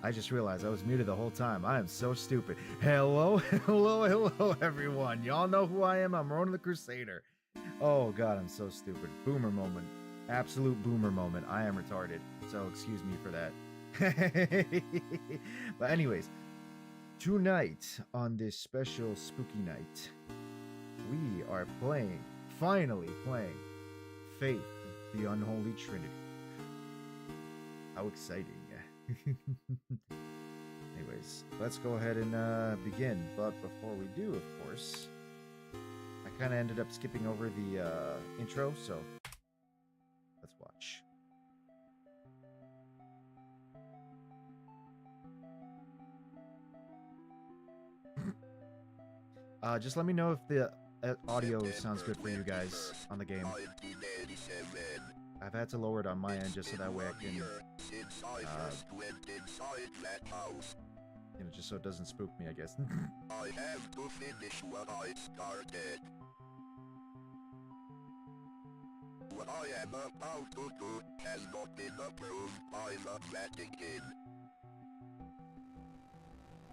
I just realized I was muted the whole time. I am so stupid. Hello, hello, everyone. Y'all know who I am. I'm Ronan the Crusader. Oh, God, I'm so stupid. Boomer moment. Absolute boomer moment. I am retarded. So excuse me for that. But anyways, tonight on this special spooky night, we are finally playing Faith, the Unholy Trinity. How exciting. Anyways, let's go ahead and begin. But before we do, of course, I kind of ended up skipping over the intro, so let's watch. Just let me know if the audio sounds good for you guys on the game. I've had to lower it on my end just so that way I can, just so it doesn't spook me, I guess. I have to finish what I started. What I am about to do has not been approved by the Vatican.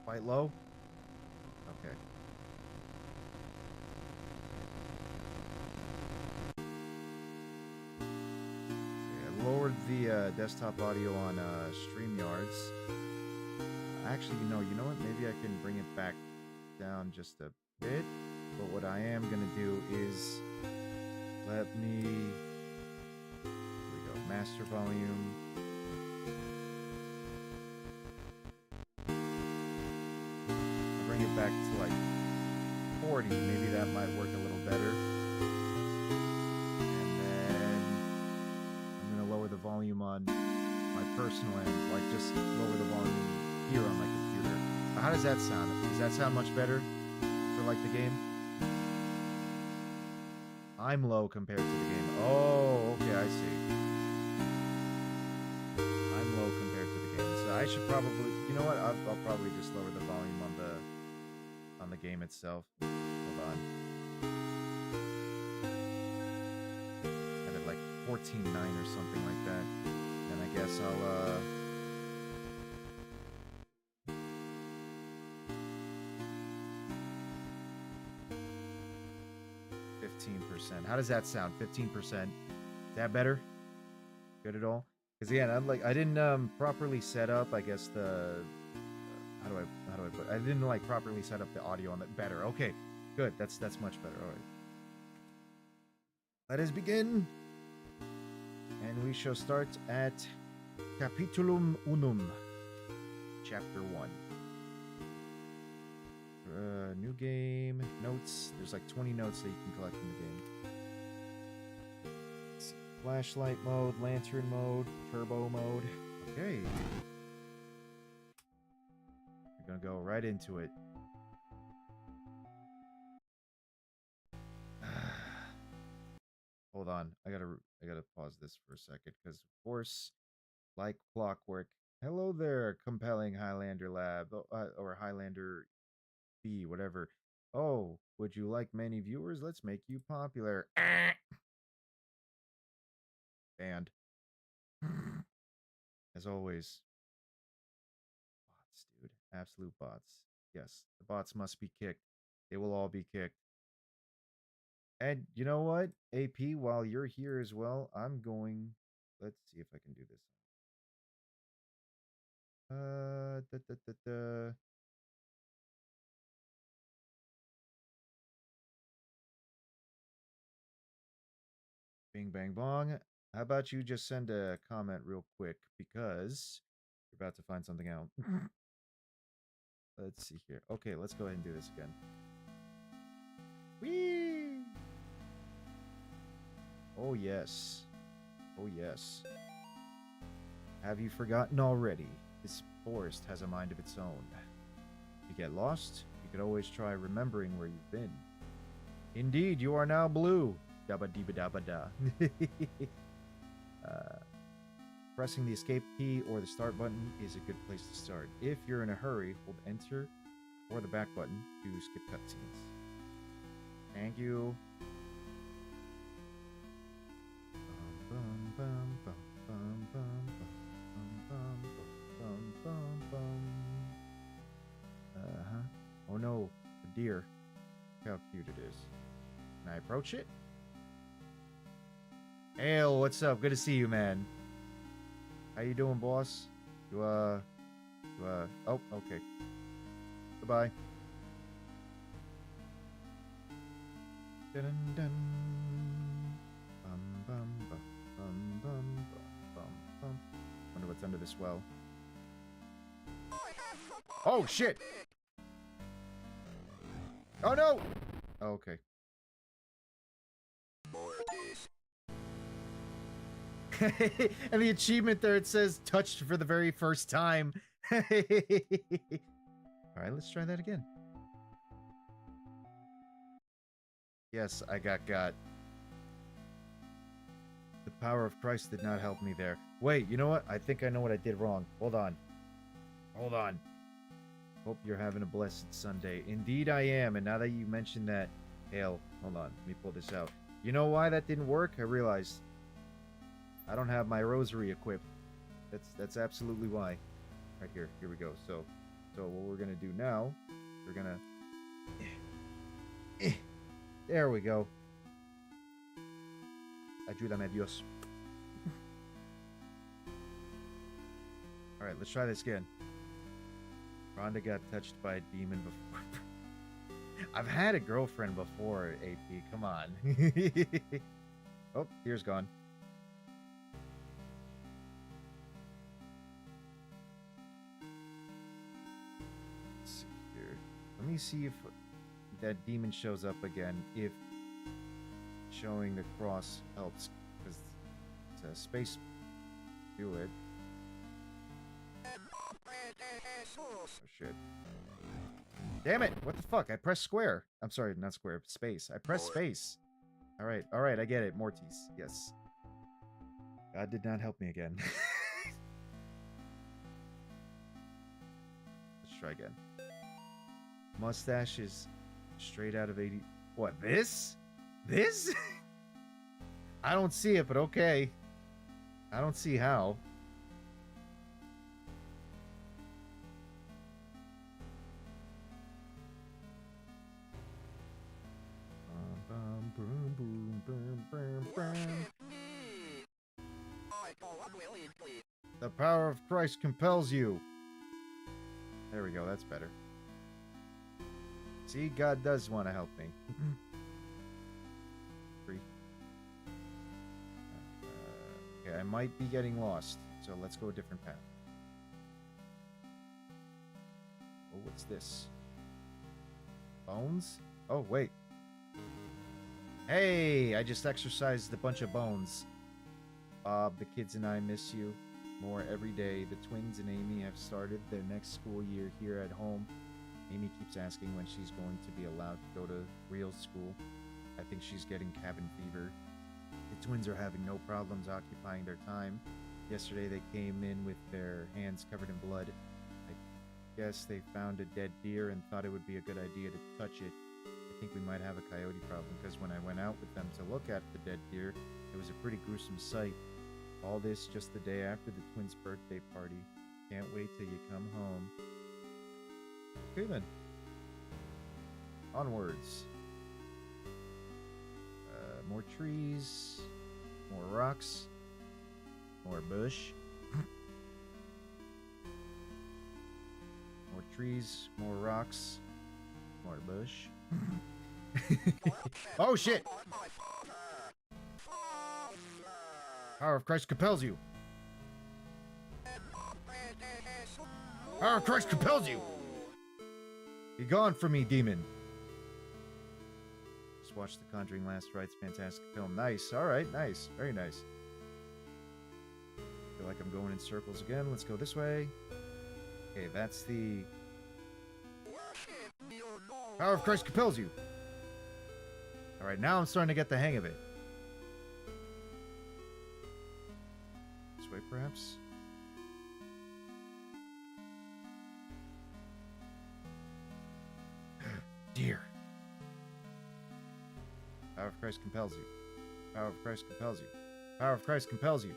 Quite low? Okay. Lowered the desktop audio on StreamYards. Actually, you know what? Maybe I can bring it back down just a bit. But what I am gonna do is let me. Here we go. Master volume. I'll bring it back to like 40. Maybe that might work a little better. The volume on my personal end, like just lower the volume here on my computer. How does that sound? Does that sound much better for like the game? I'm low compared to the game. Oh, okay, I see. I'm low compared to the game, so I should probably, you know what? I'll probably just lower the volume on the game itself. Hold on. 14.9 or something like that. And I guess I'll 15%. How does that sound? 15%. Is that better? Good at all? Because again, I didn't properly set up, I guess the how do I put it? I didn't properly set up the audio on that. Better. Okay. Good. That's much better. All right. Let us begin. And we shall start at Capitulum Unum, Chapter 1. New game, notes. There's like 20 notes that you can collect in the game. Let's see. Flashlight mode, lantern mode, turbo mode. Okay. We're gonna go right into it. Hold on, I gotta pause this for a second because, of course, like clockwork. Hello there, compelling Highlander Lab or Highlander B, whatever. Oh, would you like many viewers? Let's make you popular. Banned. As always, bots, dude, absolute bots. Yes, the bots must be kicked. They will all be kicked. And you know what, AP, while you're here as well, I'm going. Let's see if I can do this. Bing bang bong. How about you just send a comment real quick because you're about to find something out. Let's see here. Okay, let's go ahead and do this again. Whee! Oh yes. Oh yes. Have you forgotten already? This forest has a mind of its own. If you get lost, you could always try remembering where you've been. Indeed, you are now blue. Dabba dibba dabba da. Pressing the escape key or the start button is a good place to start. If you're in a hurry, hold enter or the back button to skip cutscenes. Thank you. deer. Look how cute it is. Can I approach it? Hale, what's up? Good to see you, man. How you doing, boss? Oh, okay. Goodbye. Dun, dun. Bum, bum, bum, bum, bum, bum, bum. Wonder what's under this well. Oh, shit! Oh, no! Oh, okay. And the achievement there, it says touched for the very first time. Alright, let's try that again. Yes, I got. The power of Christ did not help me there. Wait, you know what? I think I know what I did wrong. Hold on. Hope you're having a blessed Sunday. Indeed I am, and now that you mentioned that, Hale, hold on, let me pull this out. You know why that didn't work? I realized I don't have my rosary equipped. That's absolutely why. Right here we go. So what we're gonna do now, we're gonna there we go. Ayúdame, Dios. Alright, let's try this again. Rhonda got touched by a demon before. I've had a girlfriend before, AP. Come on. Oh, tear's gone. Let's see here. Let me see if that demon shows up again. If showing the cross helps, because it's a space. Do it. Oh shit. Damn it! What the fuck? I pressed square. I'm sorry, not square, space. I pressed space. Alright, I get it. Mortis. Yes. God did not help me again. Let's try again. Mustache is straight out of 80. What, this? This? I don't see it, but okay. I don't see how. The power of Christ compels you. There we go, that's better. See, God does want to help me. Free. Okay, I might be getting lost, so let's go a different path. Oh, what's this? Bones? Oh, wait. Hey, I just exercised a bunch of bones. Bob, the kids and I miss you more every day. The twins and Amy have started their next school year here at home. Amy keeps asking when she's going to be allowed to go to real school. I think she's getting cabin fever. The twins are having no problems occupying their time. Yesterday they came in with their hands covered in blood. I guess they found a dead deer and thought it would be a good idea to touch it. I think we might have a coyote problem because when I went out with them to look at the dead deer, it was a pretty gruesome sight. All this just the day after the twins' birthday party. Can't wait till you come home. Okay then. Onwards. More trees. More rocks. More bush. More trees. More rocks. More bush. Oh shit! Power of Christ compels you. Power of Christ compels you. Be gone from me, demon. Just watched The Conjuring Last Rites. Fantastic film. Nice. All right. Nice. Very nice. Feel like I'm going in circles again. Let's go this way. Okay, that's the power of Christ compels you. All right, now I'm starting to get the hang of it. This way, perhaps. Dear. Power of Christ compels you. Power of Christ compels you. Power of Christ compels you.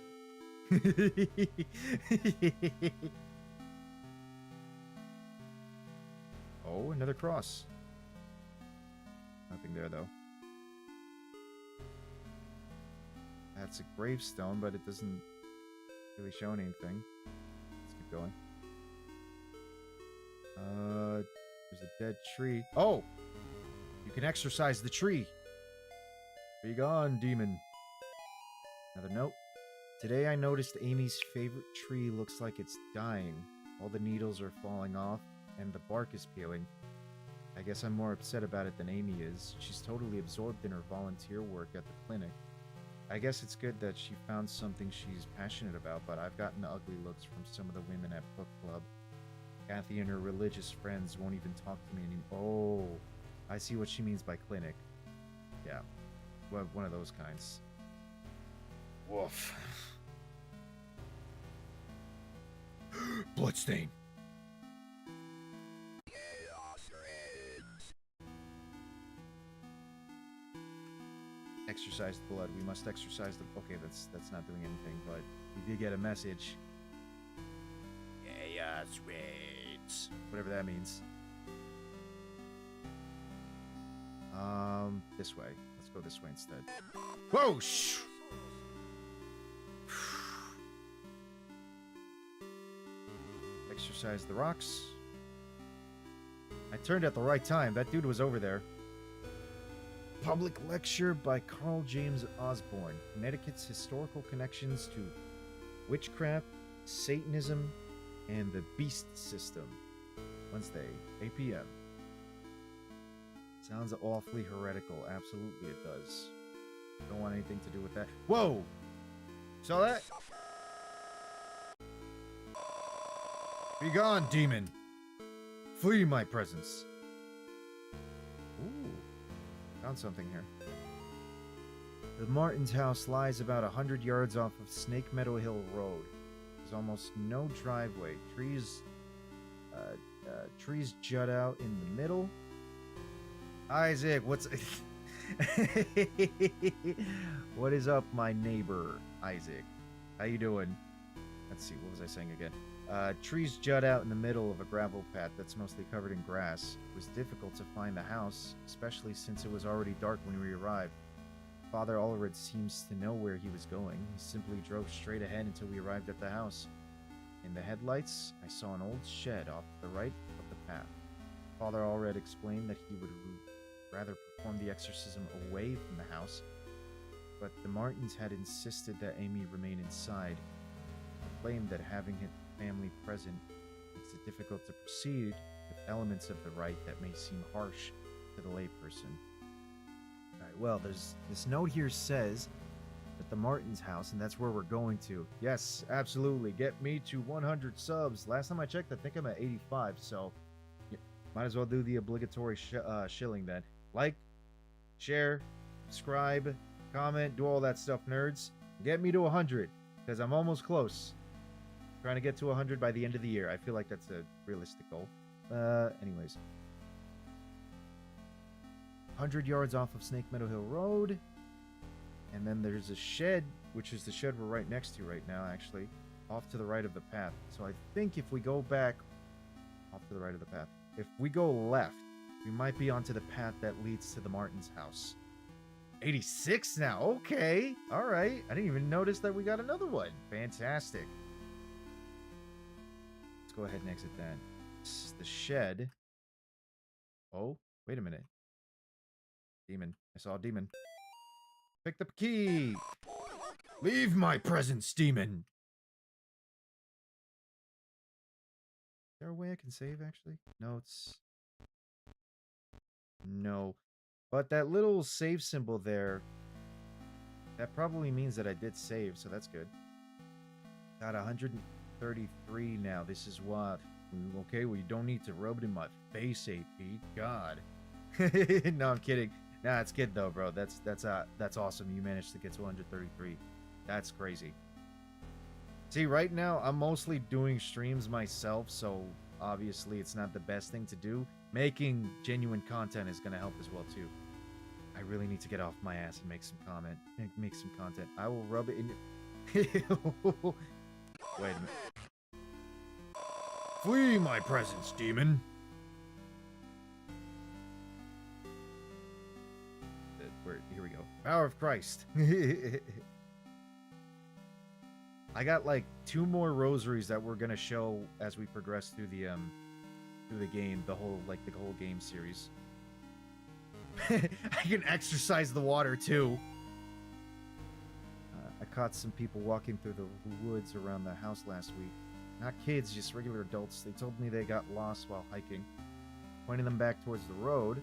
Oh, another cross. Nothing there, though. That's a gravestone, but it doesn't really show anything. Let's keep going. There's a dead tree. Oh! You can exercise the tree. Be gone, demon. Another note. Today I noticed Amy's favorite tree looks like it's dying. All the needles are falling off, and the bark is peeling. I guess I'm more upset about it than Amy is. She's totally absorbed in her volunteer work at the clinic. I guess it's good that she found something she's passionate about, but I've gotten ugly looks from some of the women at book club. Kathy and her religious friends won't even talk to me anymore. Oh, I see what she means by clinic. Yeah, well, one of those kinds. Woof. Bloodstain. Exercise the blood. We must exercise the... Okay, that's not doing anything, but we did get a message. Chaos raids. Whatever that means. This way. Let's go this way instead. Whoa! Shh! Exercise the rocks. I turned at the right time. That dude was over there. Public lecture by Carl James Osborne. Connecticut's historical connections to witchcraft, Satanism, and the beast system. Wednesday, 8 p.m. Sounds awfully heretical. Absolutely it does. Don't want anything to do with that. Whoa! Saw that? Be gone, demon! Flee my presence! Ooh. Found something here. The Martin's house lies about 100 yards off of Snake Meadow Hill Road. There's almost no driveway. Trees jut out in the middle. Isaac, what's... What is up, my neighbor, Isaac? How you doing? Let's see, what was I saying again? Trees jut out in the middle of a gravel path that's mostly covered in grass. It was difficult to find the house, especially since it was already dark when we arrived. Father Ulrich seems to know where he was going. He simply drove straight ahead until we arrived at the house. In the headlights, I saw an old shed off to the right of the path. Father Ulrich explained that he would rather perform the exorcism away from the house, but the Martins had insisted that Amy remain inside. He claimed that having his family present makes it difficult to proceed with elements of the rite that may seem harsh to the layperson. Alright, well, there's this note here says that the Martins' house, and that's where we're going to. Yes, absolutely. Get me to 100 subs. Last time I checked, I think I'm at 85, so yeah, might as well do the obligatory shilling then. Like, share, subscribe, comment, do all that stuff, nerds. Get me to 100, because I'm almost close. Trying to get to 100 by the end of the year. I feel like that's a realistic goal. Anyways. 100 yards off of Snake Meadow Hill Road. And then there's a shed, which is the shed we're right next to right now, actually. Off to the right of the path. So I think if we go back... Off to the right of the path. If we go left, we might be onto the path that leads to the Martins' house. 86 now. Okay. All right. I didn't even notice that we got another one. Fantastic. Let's go ahead and exit that. This is the shed. Oh, wait a minute. Demon. I saw a demon. Picked up a key. Leave my presence, demon. Is there a way I can save, actually? No, it's... No. But that little save symbol there, that probably means that I did save, so that's good. Got 133 now. This is what... Okay, well, you don't need to rub it in my face, AP. God. No, I'm kidding. Nah, it's good, though, bro. That's awesome. You managed to get to 133. That's crazy. See, right now, I'm mostly doing streams myself, so obviously it's not the best thing to do. Making genuine content is going to help as well, too. I really need to get off my ass and make some content. I will rub it in your... Wait a minute. Flee my presence, demon! Here we go. Power of Christ. I got like 2 more rosaries that we're gonna show as we progress through the game, the whole game series. I can exercise the water too. I caught some people walking through the woods around the house last week. Not kids, just regular adults. They told me they got lost while hiking. Pointing them back towards the road.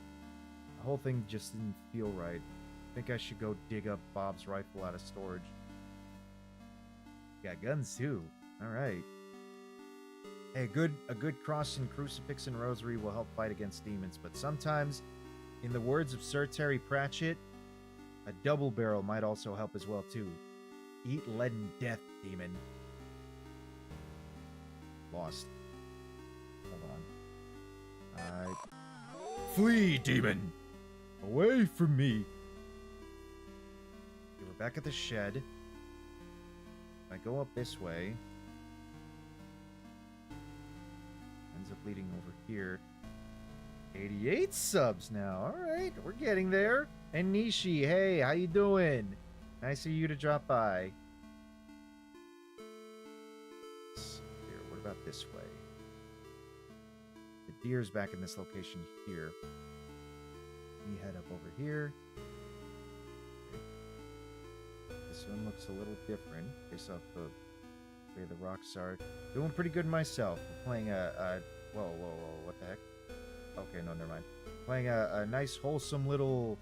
The whole thing just didn't feel right. I think I should go dig up Bob's rifle out of storage. Got guns too. Alright. Hey, a good cross and crucifix and rosary will help fight against demons, but sometimes, in the words of Sir Terry Pratchett, a double barrel might also help as well too. Eat leaden death, demon. Lost. Hold on. Alright. Flee, demon! Away from me! Okay, we're back at the shed. If I go up this way... ends up leading over here. 88 subs now. Alright, we're getting there. And Nishi, hey, how you doing? Nice of you to drop by. Here, what about this way? The deer's back in this location here. We head up over here. This one looks a little different based off the way the rocks are. Doing pretty good myself. We're playing whoa, what the heck? Okay, no, never mind. Playing a nice, wholesome little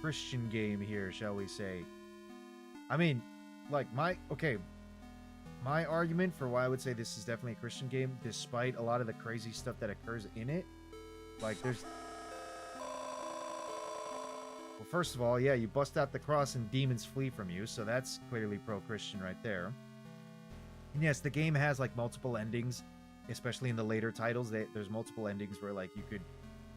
Christian game here, shall we say. I mean, like, my argument for why I would say this is definitely a Christian game, despite a lot of the crazy stuff that occurs in it, like, there's... Well, first of all, yeah, you bust out the cross and demons flee from you, so that's clearly pro-Christian right there. And yes, the game has, like, multiple endings, especially in the later titles. There's multiple endings where, like, you could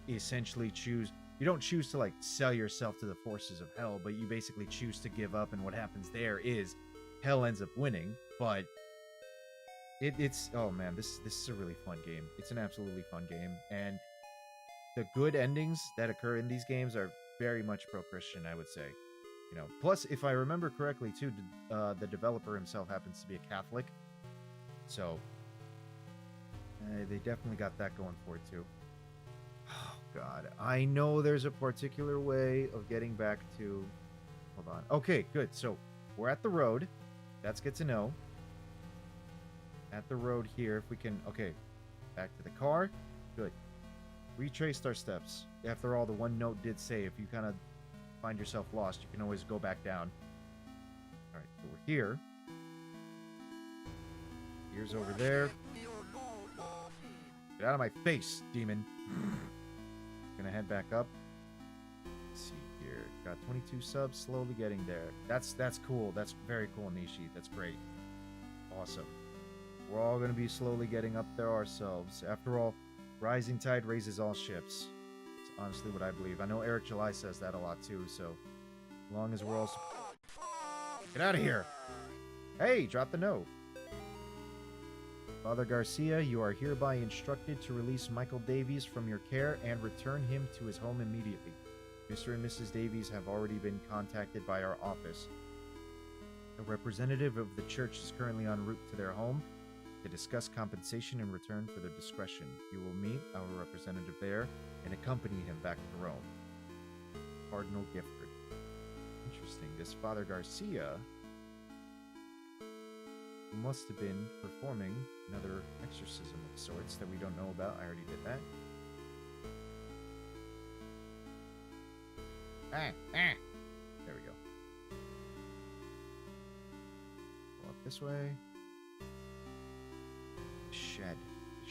essentially choose... You don't choose to, like, sell yourself to the forces of hell, but you basically choose to give up, and what happens there is hell ends up winning, but it's... Oh, man, this is a really fun game. It's an absolutely fun game, and the good endings that occur in these games are very much pro-Christian, I would say. You know, plus, if I remember correctly, too, the developer himself happens to be a Catholic, so they definitely got that going for it, too. Oh, God. I know there's a particular way of getting back to... Hold on. Okay, good. So, we're at the road. That's good to know. At the road here, if we can... Okay, back to the car. Good. Retraced our steps. After all, the one note did say if you kind of find yourself lost, you can always go back down. Alright, so we're here. Here's over there. Get out of my face, demon. Gonna head back up. Let's see here. Got 22 subs, slowly getting there. That's cool. That's very cool, Nishi. That's great. Awesome. We're all gonna be slowly getting up there ourselves. After all, rising tide raises all ships. It's honestly what I believe. I know Eric July says that a lot too, so as long as we're all... Get out of here! Hey, drop the note. Father Garcia, you are hereby instructed to release Michael Davies from your care and return him to his home immediately. Mr. and Mrs. Davies have already been contacted by our office. A representative of the church is currently en route to their home to discuss compensation in return for their discretion. You will meet our representative there and accompany him back to Rome. Cardinal Gifford. Interesting. This Father Garcia must have been performing another exorcism of sorts that we don't know about. I already did that. There we go. Go up this way. Shed.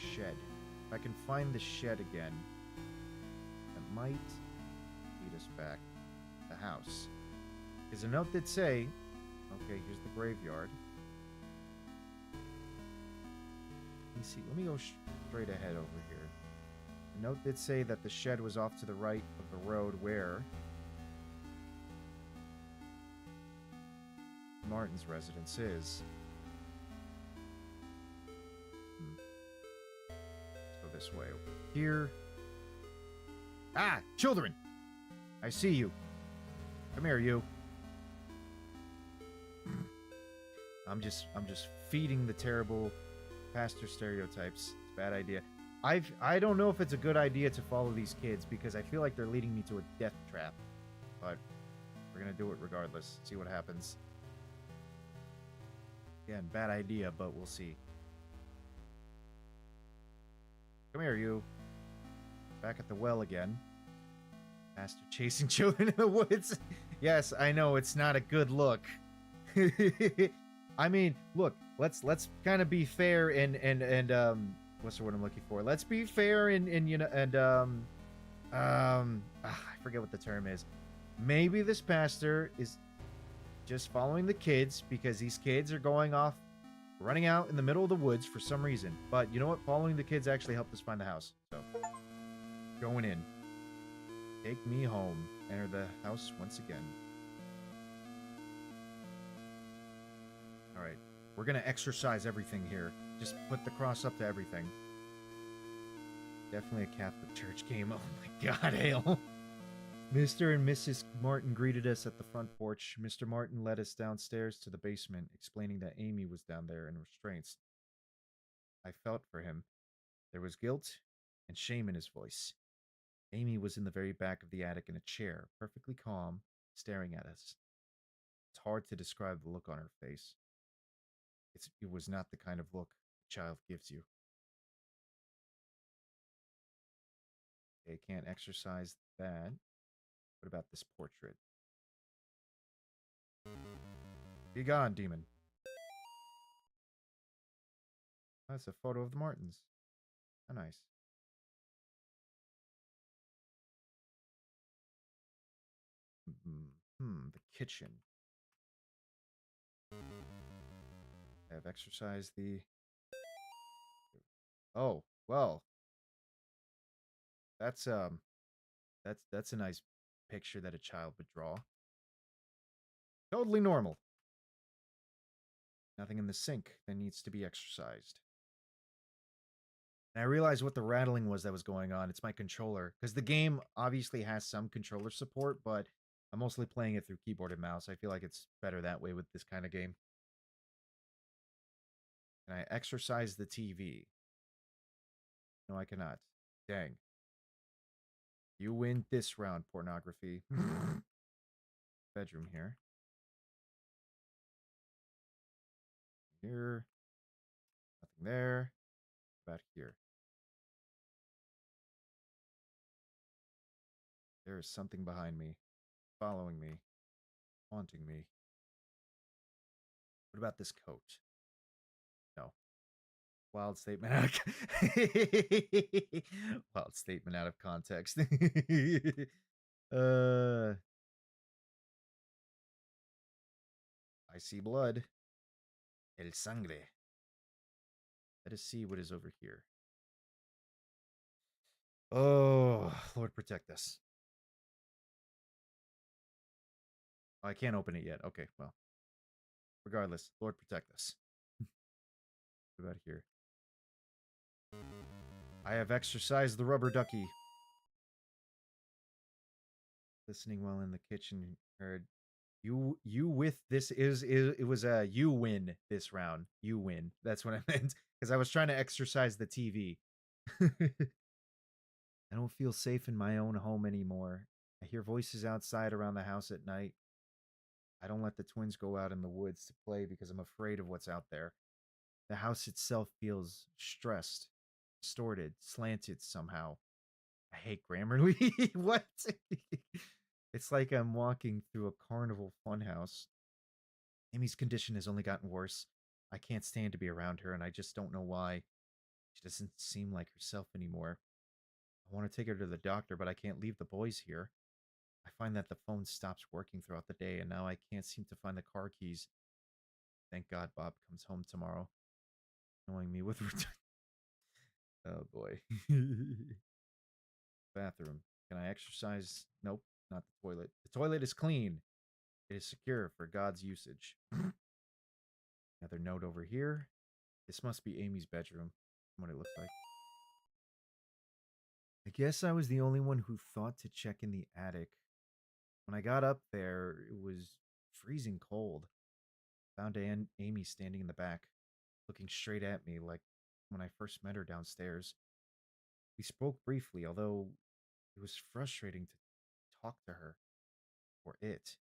If I can find the shed again, that might lead us back to the house. Because a note did say, okay, here's the graveyard. Let me go straight ahead over here. The note did say that the shed was off to the right of the road where Martin's residence is. Let's go this way over here. Ah! Children! I see you. Come here, you. I'm just feeding the terrible pastor stereotypes. It's a bad idea. I don't know if it's a good idea to follow these kids because I feel like they're leading me to a death trap. But we're gonna do it regardless. See what happens. Again, bad idea, but we'll see. Come here, you. Back at the well again. Pastor chasing children in the woods. Yes, I know it's not a good look. I mean, look, let's kind of be fair and what's the word I'm looking for? Let's be fair and you know and I forget what the term is. Maybe this pastor is just following the kids because these kids are going off running out in the middle of the woods for some reason. But you know what? Following the kids actually helped us find the house. So going in. Take me home. Enter the house once again. Alright. We're gonna exercise everything here. Just put the cross up to everything. Definitely a Catholic church game. Oh my god, hail. Mr. and Mrs. Martin greeted us at the front porch. Mr. Martin led us downstairs to the basement, explaining that Amy was down there in restraints. I felt for him. There was guilt and shame in his voice. Amy was in the very back of the attic in a chair, perfectly calm, staring at us. It's hard to describe the look on her face. It was not the kind of look a child gives you. Okay, can't exercise that. What about this portrait? Be gone, demon. That's a photo of the Martins. How nice. The kitchen. I have exercised the... Oh, well. That's a nice picture that a child would draw. Totally normal. Nothing in the sink that needs to be exercised. And I realized what the rattling was that was going on. It's my controller. Because the game obviously has some controller support, but I'm mostly playing it through keyboard and mouse. I feel like it's better that way with this kind of game. Can I exercise the TV? No, I cannot. Dang. You win this round, pornography. Bedroom here. Here. Nothing there. About here. There is something behind me. Following me. Haunting me. What about this coat? No. Wild statement out of wild statement out of context. I see blood. El sangre. Let us see what is over here. Oh, Lord protect us. Oh, I can't open it yet. Okay, well. Regardless, Lord protect us. What about here? I have exercised the rubber ducky. Listening while in the kitchen, heard you with this is it was a you win this round. You win. That's what I meant because I was trying to exercise the TV. I don't feel safe in my own home anymore. I hear voices outside around the house at night. I don't let the twins go out in the woods to play because I'm afraid of what's out there. The house itself feels stressed, distorted, slanted somehow. I hate Grammarly. What? It's like I'm walking through a carnival funhouse. Amy's condition has only gotten worse. I can't stand to be around her, and I just don't know why. She doesn't seem like herself anymore. I want to take her to the doctor, but I can't leave the boys here. I find that the phone stops working throughout the day, and now I can't seem to find the car keys. Thank God Bob comes home tomorrow, knowing me with oh boy. Bathroom. Can I exercise? Nope, not the toilet. The toilet is clean. It is secure for God's usage. Another note over here. This must be Amy's bedroom. What it looks like. I guess I was the only one who thought to check in the attic. When I got up there, it was freezing cold. Found Amy standing in the back, looking straight at me like when I first met her downstairs. We spoke briefly, although it was frustrating to talk to her, or it.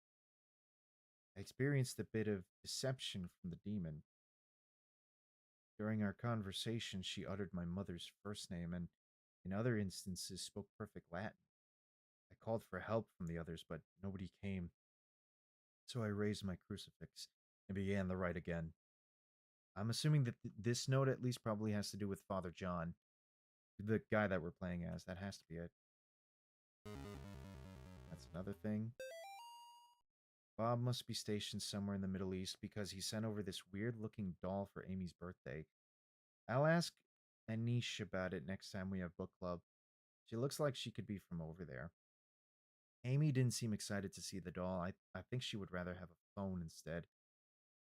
I experienced a bit of deception from the demon. During our conversation, she uttered my mother's first name and, in other instances, spoke perfect Latin. I called for help from the others, but nobody came, so I raised my crucifix and began the rite again. I'm assuming that this note at least probably has to do with Father John, the guy that we're playing as. That has to be it. That's another thing. Bob must be stationed somewhere in the Middle East because he sent over this weird looking doll for Amy's birthday. I'll ask Anish about it next time we have book club. She looks like she could be from over there. Amy didn't seem excited to see the doll. I think she would rather have a phone instead.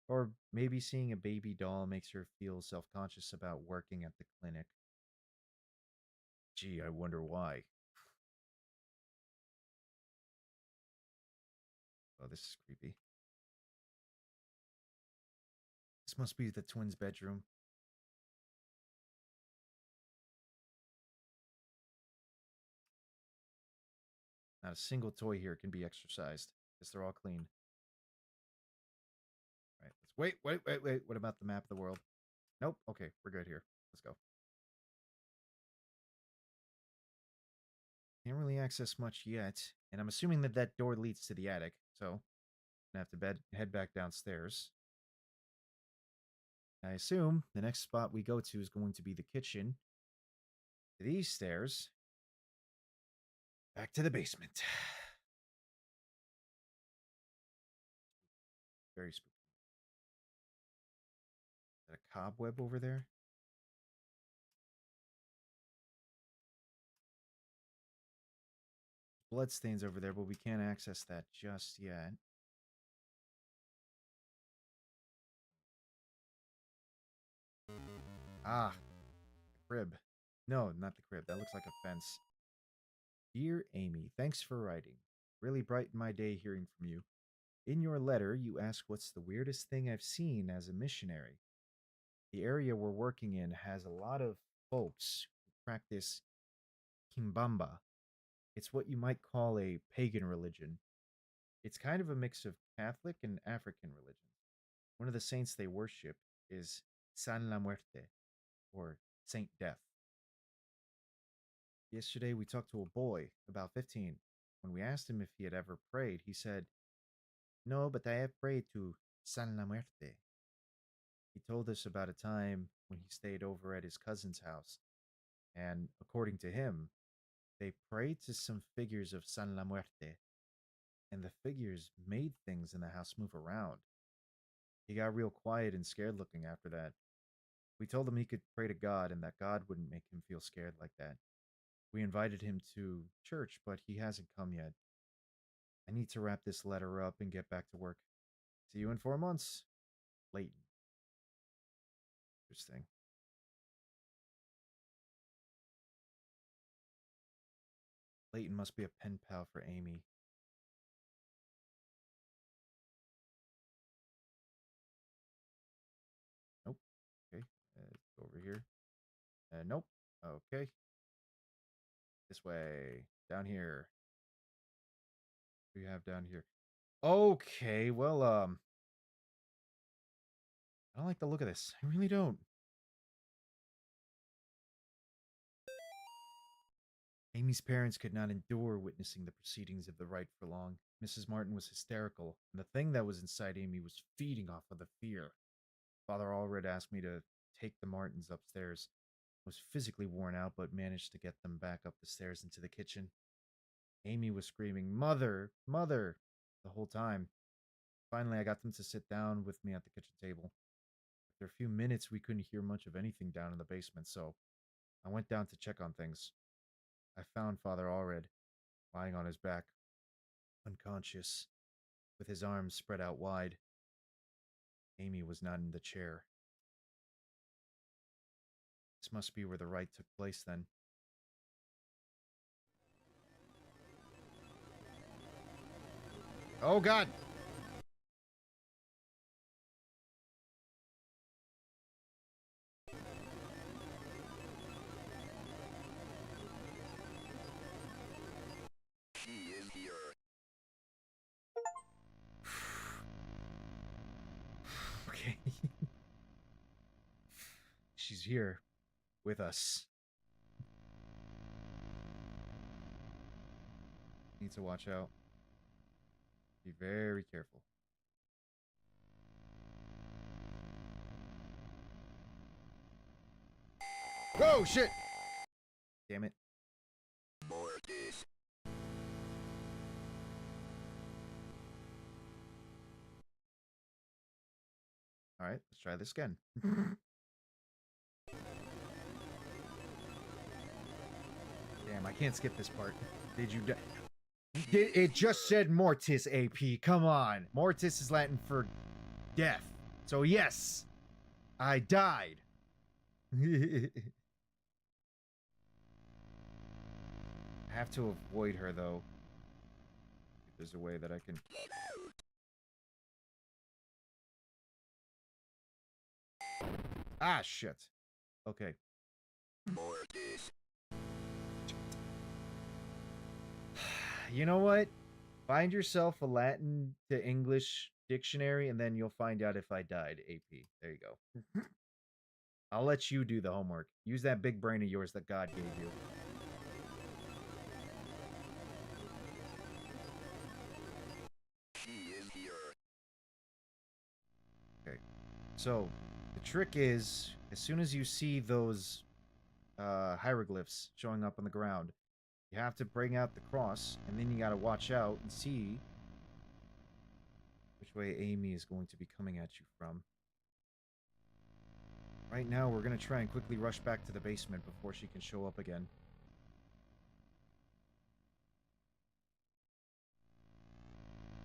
Or maybe seeing a baby doll makes her feel self conscious about working at the clinic. Gee, I wonder why. Oh, this is creepy. This must be the twins' bedroom. Not a single toy here can be exercised. Guess they're all clean. All right, wait. What about the map of the world? Nope. Okay, we're good here. Let's go. Can't really access much yet, and I'm assuming that that door leads to the attic, so I'm gonna have to head back downstairs. I assume the next spot we go to is going to be the kitchen. These stairs. Back to the basement. Very spooky. Is that a cobweb over there? Bloodstains over there, but we can't access that just yet. Ah, the crib. No, not the crib. That looks like a fence. Dear Amy, thanks for writing. Really brightened my day hearing from you. In your letter, you ask what's the weirdest thing I've seen as a missionary. The area we're working in has a lot of folks who practice Kimbamba. It's what you might call a pagan religion. It's kind of a mix of Catholic and African religion. One of the saints they worship is San La Muerte, or Saint Death. Yesterday we talked to a boy, about 15. When we asked him if he had ever prayed, he said, "No, but I have prayed to San La Muerte." He told us about a time when he stayed over at his cousin's house, and according to him, they prayed to some figures of San La Muerte, and the figures made things in the house move around. He got real quiet and scared looking after that. We told him he could pray to God and that God wouldn't make him feel scared like that. We invited him to church, but he hasn't come yet. I need to wrap this letter up and get back to work. See you in 4 months. Leighton. Interesting. Leighton must be a pen pal for Amy. Nope. Okay. Go over here. Nope. Okay. This way. Down here. What do you have down here? Okay. Well, I don't like the look of this. I really don't. Amy's parents could not endure witnessing the proceedings of the rite for long. Mrs. Martin was hysterical, and the thing that was inside Amy was feeding off of the fear. Father Allred asked me to take the Martins upstairs. I was physically worn out, but managed to get them back up the stairs into the kitchen. Amy was screaming, "Mother! Mother!" the whole time. Finally, I got them to sit down with me at the kitchen table. After a few minutes, we couldn't hear much of anything down in the basement, so I went down to check on things. I found Father Allred lying on his back, unconscious, with his arms spread out wide. Amy was not in the chair. This must be where the rite took place then. Oh, God. She is here. Okay. She's here with us. Need to watch out. Be very careful. Oh, shit! Damn it. Mortis. Alright, let's try this again. Damn, I can't skip this part. Did you... It just said Mortis, AP. Come on. Mortis is Latin for death. So yes, I died. I have to avoid her, though. If there's a way that I can... Ah, shit. Okay. Mortis. You know what? Find yourself a Latin to English dictionary, and then you'll find out if I died, AP. There you go. I'll let you do the homework. Use that big brain of yours that God gave you. She is here. Okay. So, the trick is, as soon as you see those hieroglyphs showing up on the ground, you have to bring out the cross, and then you gotta watch out and see which way Amy is going to be coming at you from. Right now, we're gonna try and quickly rush back to the basement before she can show up again.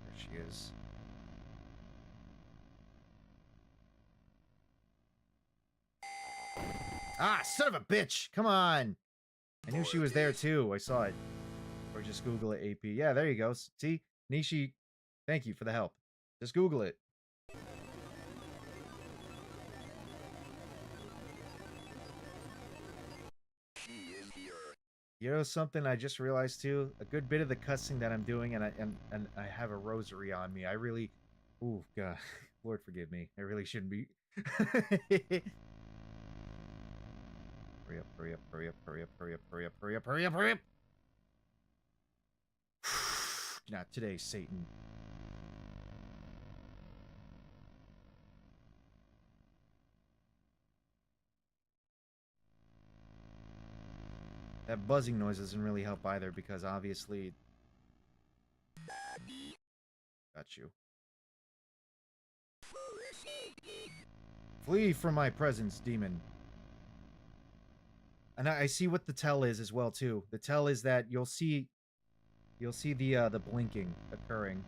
There she is. Ah, son of a bitch! Come on! I knew she was there too. I saw it. Or just Google it, AP. Yeah, there you go. See? Nishi, thank you for the help. Just Google it. She is here. You know something I just realized too? A good bit of the cussing that I'm doing, and I have a rosary on me. I really... Ooh, God. Lord forgive me. I really shouldn't be... Hurry up, hurry up, hurry up, hurry up, hurry up, hurry up, hurry up, hurry up, hurry up! Not today, Satan. That buzzing noise doesn't really help either, because obviously... Got you. Flee from my presence, demon. And I see what the tell is as well too. The tell is that you'll see the blinking occurring.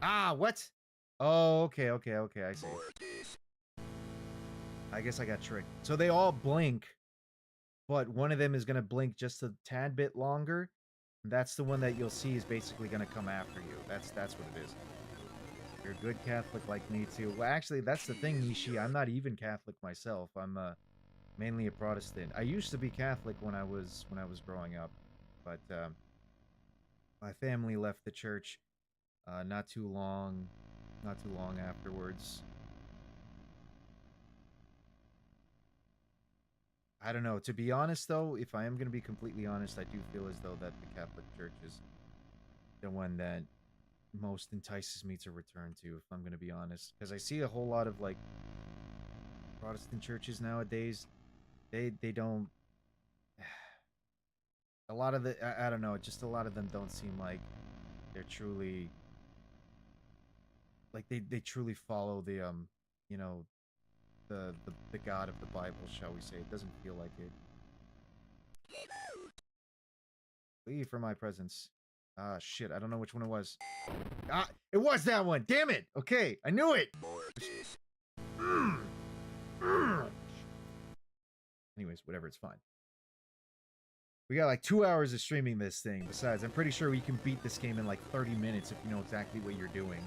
Ah, what? Oh, okay, okay, okay, I see. Mortis. I guess I got tricked. So they all blink, but one of them is going to blink just a tad bit longer. That's the one that you'll see is basically going to come after you. That's what it is. You're a good Catholic like me too. Well, actually, that's the thing, Nishi. I'm not even Catholic myself. I'm mainly a Protestant. I used to be Catholic when I was growing up, but my family left the church not too long afterwards. I don't know. To be honest, though, if I am going to be completely honest, I do feel as though that the Catholic Church is the one that most entices me to return to, if I'm going to be honest. Because I see a whole lot of, like, Protestant churches nowadays. They don't... A lot of the... I don't know. Just a lot of them don't seem like they're truly... Like, they truly follow the, you know, the God of the Bible, shall we say. It doesn't feel like it. Leave from my presence. Ah, shit. I don't know which one it was. Ah, it was that one. Damn it. Okay, I knew it. Mortis. Anyways, whatever, it's fine. We got like 2 hours of streaming this thing. Besides, I'm pretty sure we can beat this game in like 30 minutes if you know exactly what you're doing.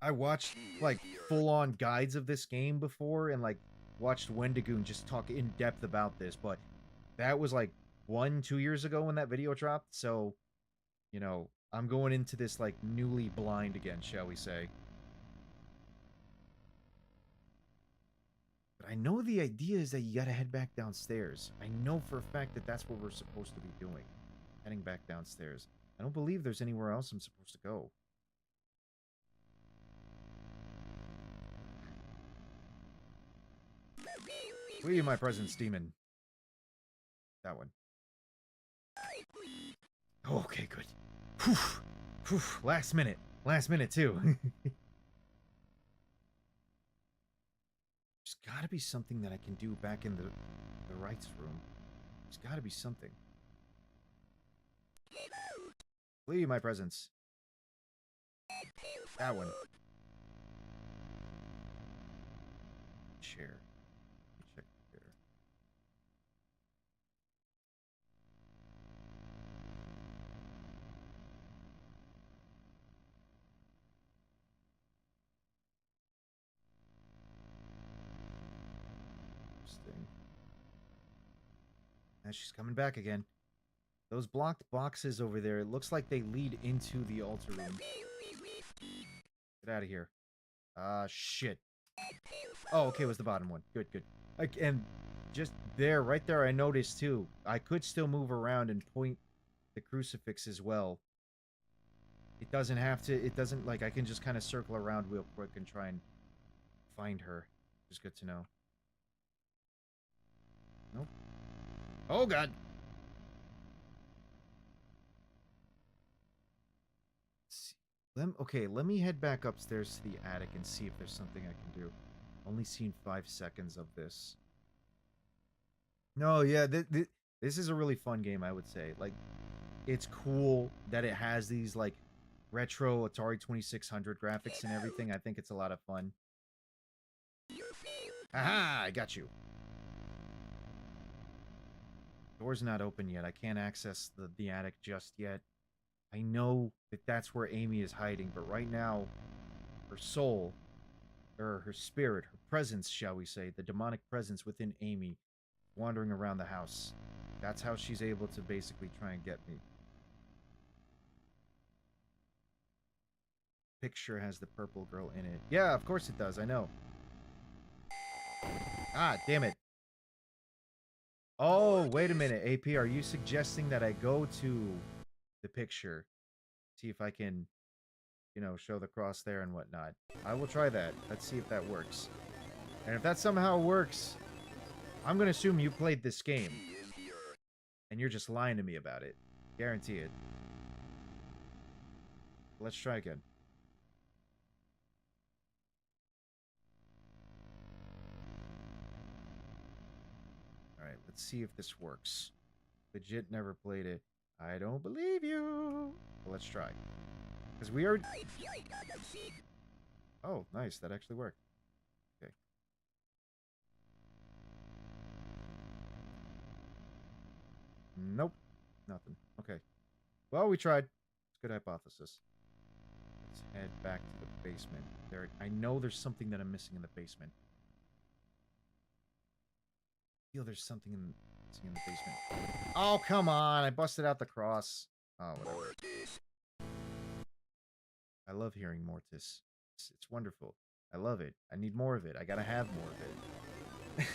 I watched like full-on guides of this game before and like watched Wendigoon just talk in depth about this, but that was like 1-2 years ago when that video dropped, so you know, I'm going into this like newly blind again, shall we say. But I know the idea is that you gotta head back downstairs. I know for a fact that that's what we're supposed to be doing. Heading back downstairs. I don't believe there's anywhere else I'm supposed to go. Leave my presence, demon. That one. Okay, good. Whew. Whew. Last minute. Last minute, too. There's gotta be something that I can do back in the rights room. There's gotta be something. Leave my presence. That one. Chair. Let me check the chair. Interesting. And she's coming back again. Those blocked boxes over there, it looks like they lead into the altar room. Get out of here. Shit. Oh, okay, it was the bottom one. Good, good. And just there, right there, I noticed too. I could still move around and point the crucifix as well. It doesn't have to, it doesn't, like, I can just kind of circle around real quick and try and find her. Which is good to know. Nope. Oh, God. Okay, let me head back upstairs to the attic and see if there's something I can do. Only seen 5 seconds of this. No, yeah, this is a really fun game, I would say. Like, it's cool that it has these, like, retro Atari 2600 graphics and everything. I think it's a lot of fun. Aha! I got you. Door's not open yet. I can't access the attic just yet. I know that that's where Amy is hiding, but right now, her soul, or her spirit, her presence, shall we say, the demonic presence within Amy, wandering around the house. That's how she's able to basically try and get me. Picture has the purple girl in it. Yeah, of course it does. I know. Ah, damn it. Oh, wait a minute. AP, are you suggesting that I go to the picture, see if I can, you know, show the cross there and whatnot? I will try that. Let's see if that works. And if that somehow works, I'm going to assume you played this game. And you're just lying to me about it. Guarantee it. Let's try again. Alright, let's see if this works. Legit never played it. I don't believe you. Well, let's try. Because we are... Oh, nice. That actually worked. Okay. Nope. Nothing. Okay. Well, we tried. It's a good hypothesis. Let's head back to the basement. There, I know there's something that I'm missing in the basement. I feel there's something missing in the basement. Oh, come on. I busted out the cross. Oh, whatever. I love hearing Mortis. It's wonderful. I love it. I need more of it. I gotta have more of it.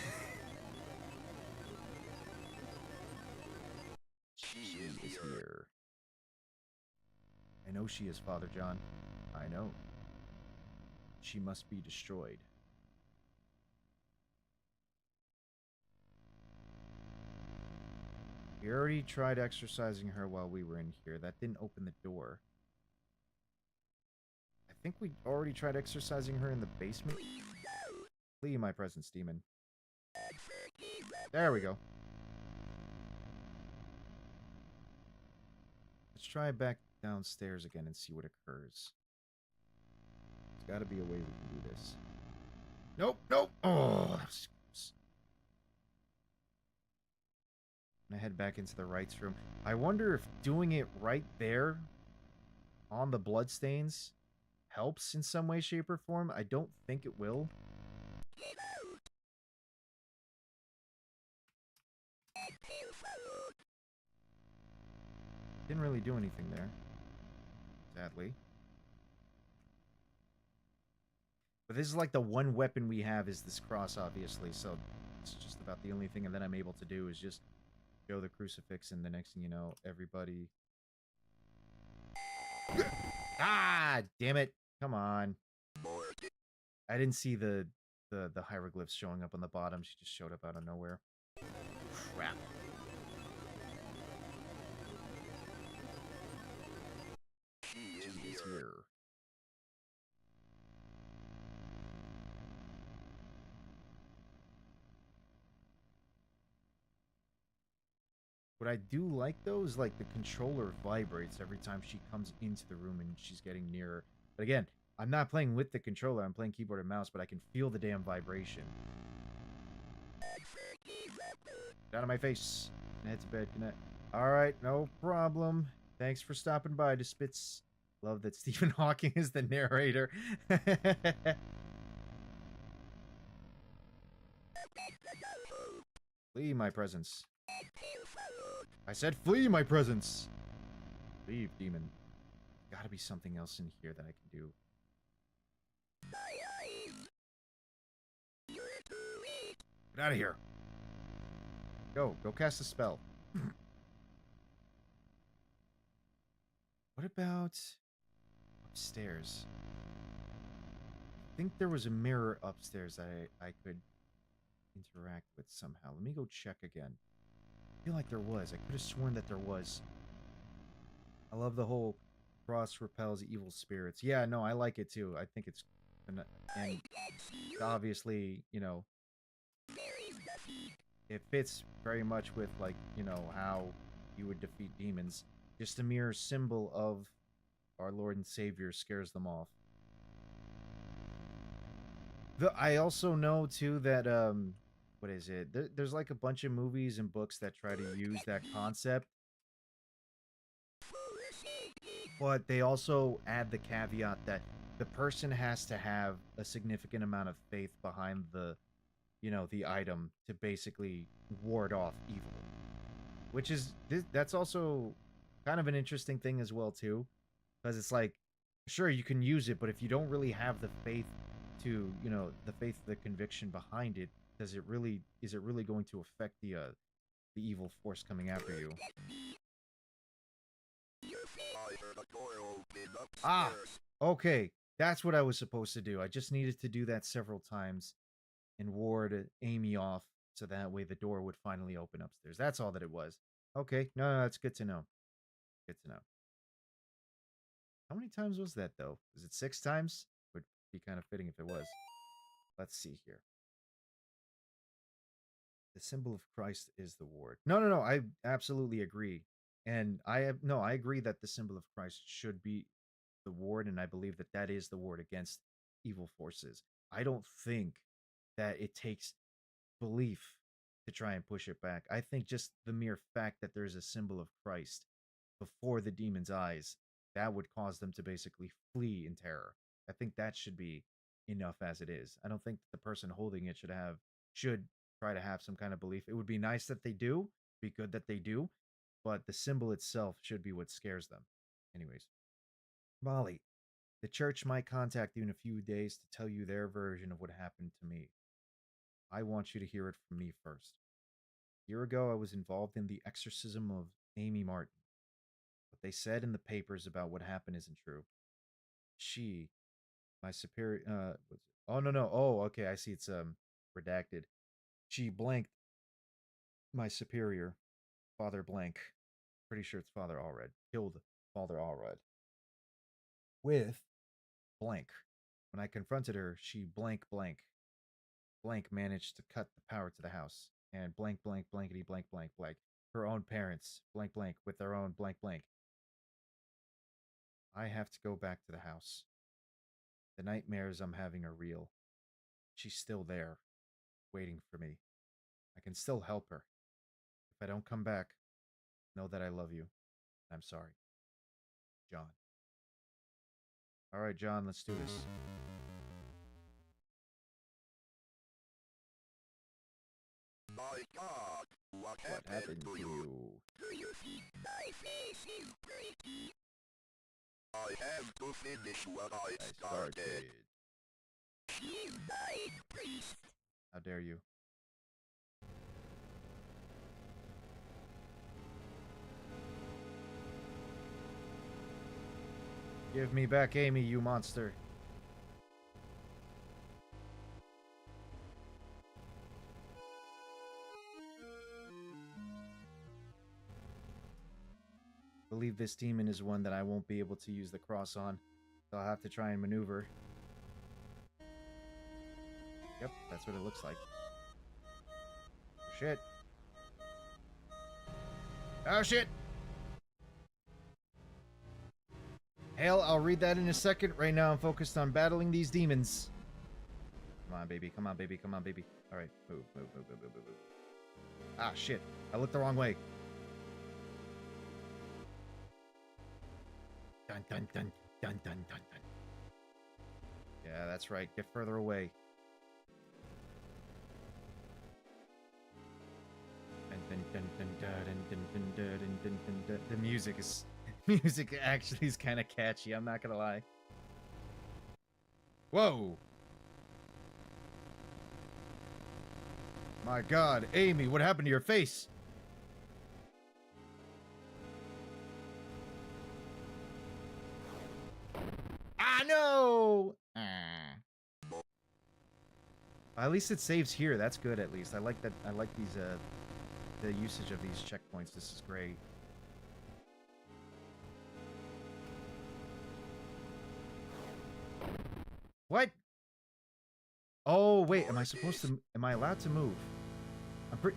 She is here. I know she is, Father John. I know. She must be destroyed. We already tried exorcising her while we were in here. That didn't open the door. I think we already tried exorcising her in the basement. Flee my presence, demon. There we go. Let's try back downstairs again and see what occurs. There's got to be a way we can do this. Nope, nope. Oh, I head back into the rights room. I wonder if doing it right there on the bloodstains helps in some way, shape, or form. I don't think it will. Didn't really do anything there, sadly. But this is like the one weapon we have is this cross, obviously. So it's just about the only thing that I'm able to do is just show the crucifix, and the next thing you know, everybody. Ah, damn it! Come on. I didn't see the hieroglyphs showing up on the bottom. She just showed up out of nowhere. Crap. She is here. What I do like though is like the controller vibrates every time she comes into the room and she's getting nearer. But again, I'm not playing with the controller, I'm playing keyboard and mouse, but I can feel the damn vibration. Get out of my face. Head to bed. Good night. Alright, no problem. Thanks for stopping by, Despitz. Love that Stephen Hawking is the narrator. Flee my presence. I said flee my presence. Leave, demon. Gotta be something else in here that I can do. Get out of here. Go cast a spell. What about upstairs? I think there was a mirror upstairs that I could interact with somehow. Let me go check again. I feel like there was. I could have sworn that there was. I love the whole cross repels evil spirits. Yeah, no, I like it too. I think it's and obviously, you know, it fits very much with like, you know, how you would defeat demons. Just a mere symbol of our Lord and Savior scares them off. I also know too that what is it? There's like a bunch of movies and books that try to use that concept, but they also add the caveat that the person has to have a significant amount of faith behind the, you know, the item to basically ward off evil. Which is that's also kind of an interesting thing as well too, because it's like, sure you can use it, but if you don't really have the faith to, you know, the faith, the conviction behind it, does it really, is it really going to affect the evil force coming after you? Ah, okay, that's what I was supposed to do. I just needed to do that several times and ward Amy off so that way the door would finally open upstairs. That's all that it was. Okay, no, that's good to know. Good to know. How many times was that though? Was it 6 times? Would be kind of fitting if it was. Let's see here. The symbol of Christ is the ward. No, no, no. I absolutely agree, and I have no. I agree that the symbol of Christ should be the ward, and I believe that that is the ward against evil forces. I don't think that it takes belief to try and push it back. I think just the mere fact that there's a symbol of Christ before the demon's eyes, that would cause them to basically flee in terror. I think that should be enough as it is. I don't think the person holding it should try to have some kind of belief. It would be nice that they do, be good that they do, but the symbol itself should be what scares them. Anyways, Molly, the church might contact you in a few days to tell you their version of what happened to me. I want you to hear it from me first. A year ago, I was involved in the exorcism of Amy Martin. What they said in the papers about what happened isn't true. She, my superior, oh no no, oh okay, I see it's redacted. She blanked my superior, Father Blank. Pretty sure it's Father Allred. Killed Father Allred with blank. When I confronted her, she blank managed to cut the power to the house, and blankety blank her own parents blank with their own blank. I have to go back to the house. The nightmares I'm having are real. she's still there, waiting for me. I can still help her. If I don't come back, know that I love you. I'm sorry. John. All right, John, let's do this. My God, what happened to you? Do you think my face is pretty? I have to finish what I started. She's my priest. How dare you? Give me back Amy, you monster. I believe this demon is one that I won't be able to use the cross on. So I'll have to try and maneuver. Yep, that's what it looks like. Oh, shit. Oh, shit! Hell, I'll read that in a second. Right now, I'm focused on battling these demons. Come on, baby. Come on, baby. Come on, baby. All right. Move, move, move, move, move, move. Ah, shit. I looked the wrong way. Dun, dun, dun, dun, dun, dun, dun. Yeah, that's right. Get further away. Dun, dun, dun, dun, dun, dun, dun, dun, dun, dun, dun, dun. The music is... music actually is kind of catchy. I'm not gonna lie. Whoa! My God, Amy, what happened to your face? Ah, no! At least it saves here. That's good. At least I like that. I like these. The usage of these checkpoints. This is great. What? Oh wait, am I supposed to? Am I allowed to move? I'm pretty.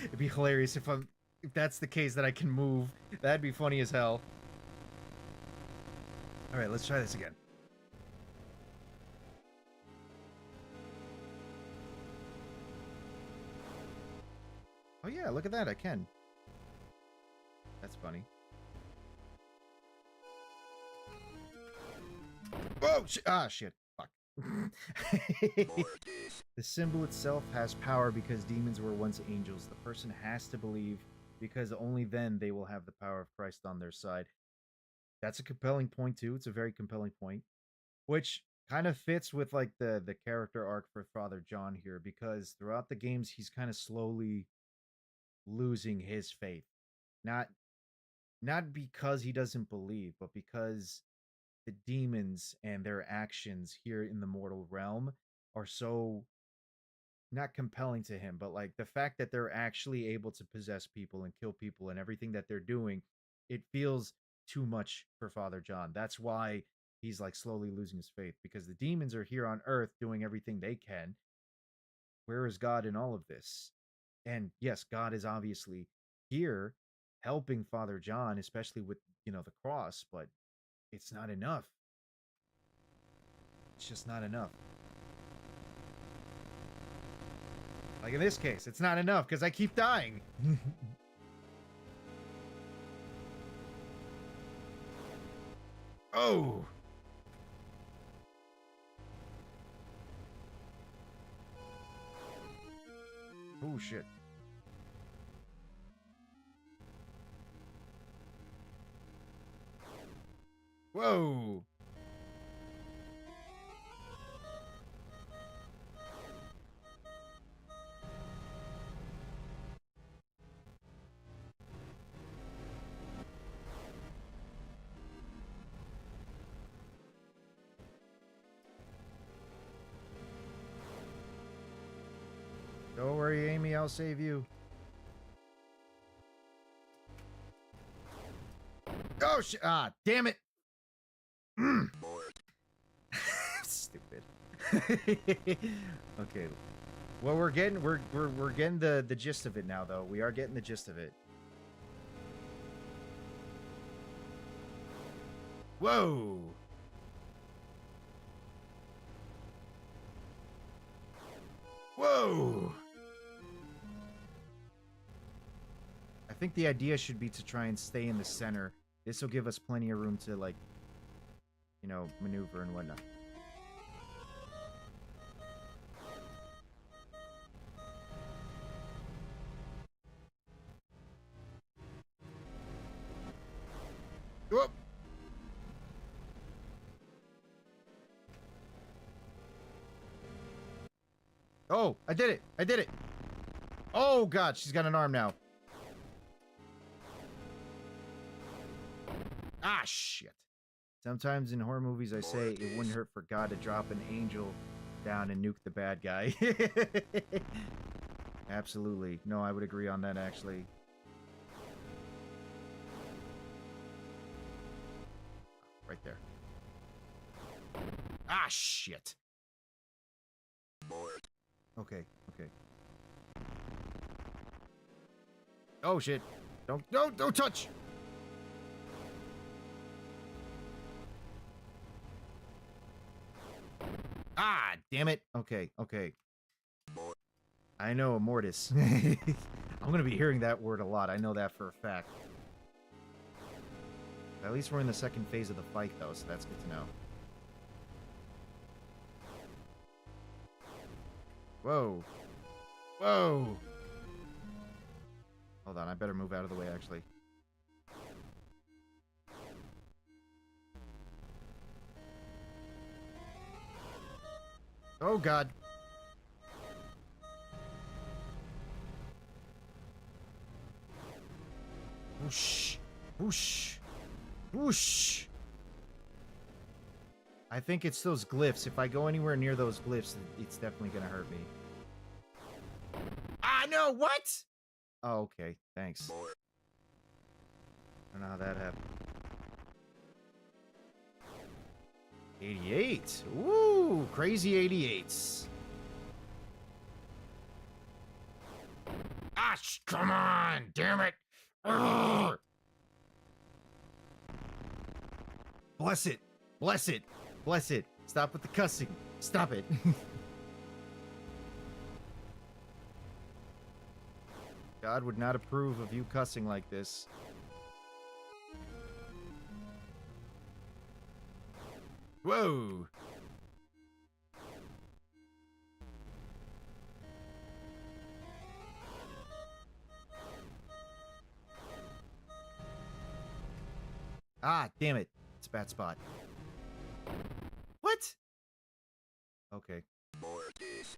It'd be hilarious if I'm. If that's the case, that I can move. That'd be funny as hell. All right, let's try this again. Oh yeah, look at that. I can. That's funny. Oh, shit. Fuck. The symbol itself has power because demons were once angels. The person has to believe because only then they will have the power of Christ on their side. That's a compelling point too. It's a very compelling point, which kind of fits with like the character arc for Father John here, because throughout the games he's kind of slowly losing his faith. Not not because he doesn't believe, but because the demons and their actions here in the mortal realm are so not compelling to him, but like the fact that they're actually able to possess people and kill people and everything that they're doing, it feels too much for Father John. That's why he's like slowly losing his faith, because the demons are here on earth doing everything they can. Where is God in all of this? And yes, God is obviously here helping Father John, especially with, the cross, but it's not enough. It's just not enough. Like in this case, it's not enough because I keep dying. Oh! Oh, shit. Whoa! Don't worry, Amy, I'll save you. Oh, shit! Ah, damn it! Stupid. Okay. Well, we're getting the gist of it now, though. We are getting the gist of it. Whoa! think the idea should be to try and stay in the center. This will give us plenty of room to, like, you know, maneuver and whatnot. Whoop! Oh, I did it! I did it! Oh, God, she's got an arm now. Ah, shit. Sometimes in horror movies I say it wouldn't hurt for God to drop an angel down and nuke the bad guy. Absolutely. No, I would agree on that, actually. Right there. Ah, shit. Okay, okay. Oh, shit. Don't touch! Ah, damn it. Okay, okay. I know a mortis. I'm gonna be hearing that word a lot. I know that for a fact. At least we're in the second phase of the fight, though, so that's good to know. Whoa. Whoa! Hold on, I better move out of the way, actually. Oh, God. Whoosh. Whoosh. Whoosh. I think it's those glyphs. If I go anywhere near those glyphs, it's definitely gonna hurt me. Ah, no! What? Oh, okay. Thanks. I don't know how that happened. 88. Woo! Crazy 88s. Ah, come on! Damn it! Urgh! Bless it! Bless it! Bless it! Stop with the cussing! Stop it! God would not approve of you cussing like this. Whoa! Ah, damn it. It's a bad spot. What? Okay.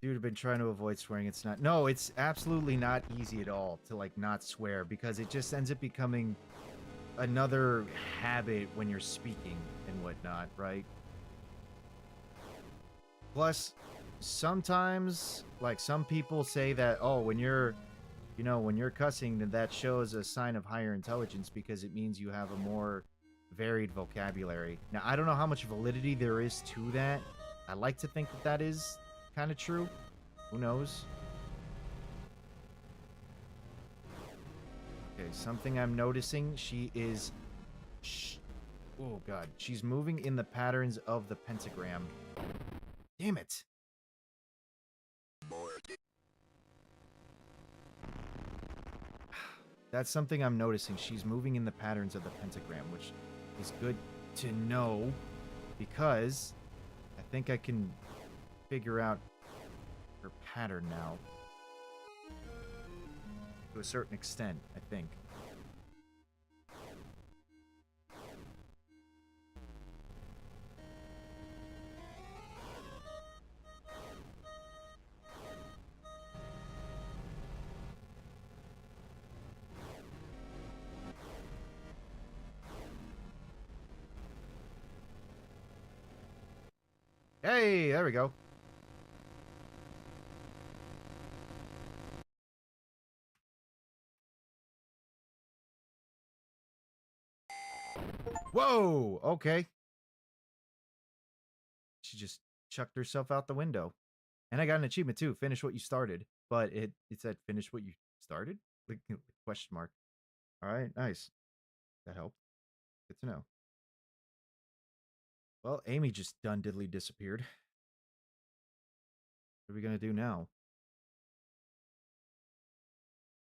Dude, I've been trying to avoid swearing. It's not. No, it's absolutely not easy at all to, like, not swear because it just ends up becoming another habit when you're speaking and whatnot, right? Plus, sometimes, like, some people say that, oh, when you're, you know, when you're cussing, then that shows a sign of higher intelligence because it means you have a more varied vocabulary. Now, I don't know how much validity there is to that. I like to think that that is kind of true. Who knows? Okay, something I'm noticing. She is... Oh, God. She's moving in the patterns of the pentagram. Damn it. That's something I'm noticing. She's moving in the patterns of the pentagram, which is good to know because I think I can figure out her pattern now. To a certain extent, I think. Hey, there we go. Whoa, okay. She just chucked herself out the window. And I got an achievement too. Finish what you started. But it said finish what you started? Like, question mark. Alright, nice. That helped. Good to know. Well, Amy just done diddly disappeared. What are we gonna do now?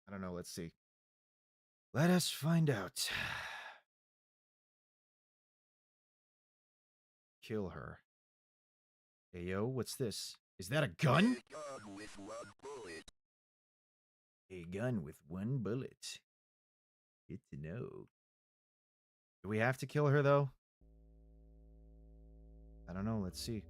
I don't know, let's see. Let us find out. Kill her. Hey, yo, what's this? Is that a gun? A gun with one bullet. A gun with one bullet. Good to know. Do we have to kill her, though? I don't know. Let's see.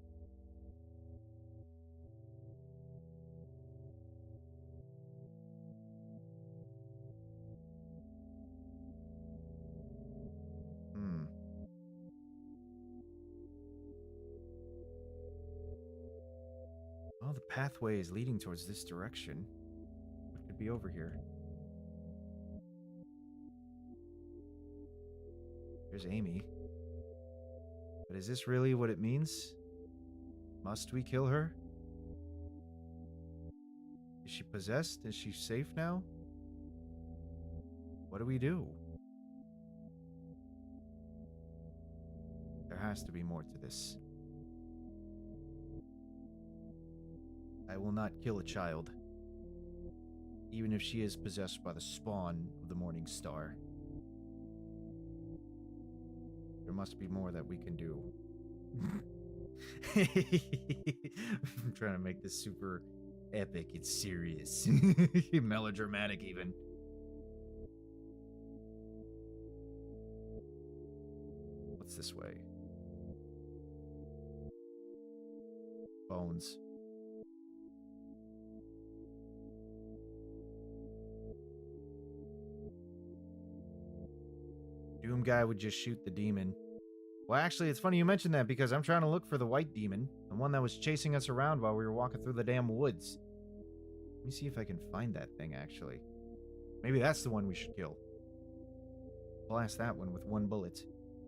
Oh, the pathway is leading towards this direction. What could be over here? There's Amy. But is this really what it means? Must we kill her? Is she possessed? Is she safe now? What do we do? There has to be more to this. I will not kill a child, even if she is possessed by the spawn of the Morning Star. There must be more that we can do. I'm trying to make this super epic. It's serious. Melodramatic, even. What's this way? Bones. Doom guy would just shoot the demon. Well, actually, it's funny you mentioned that because I'm trying to look for the white demon, the one that was chasing us around while we were walking through the damn woods. Let me see if I can find that thing, actually. Maybe that's the one we should kill. Blast that one with one bullet.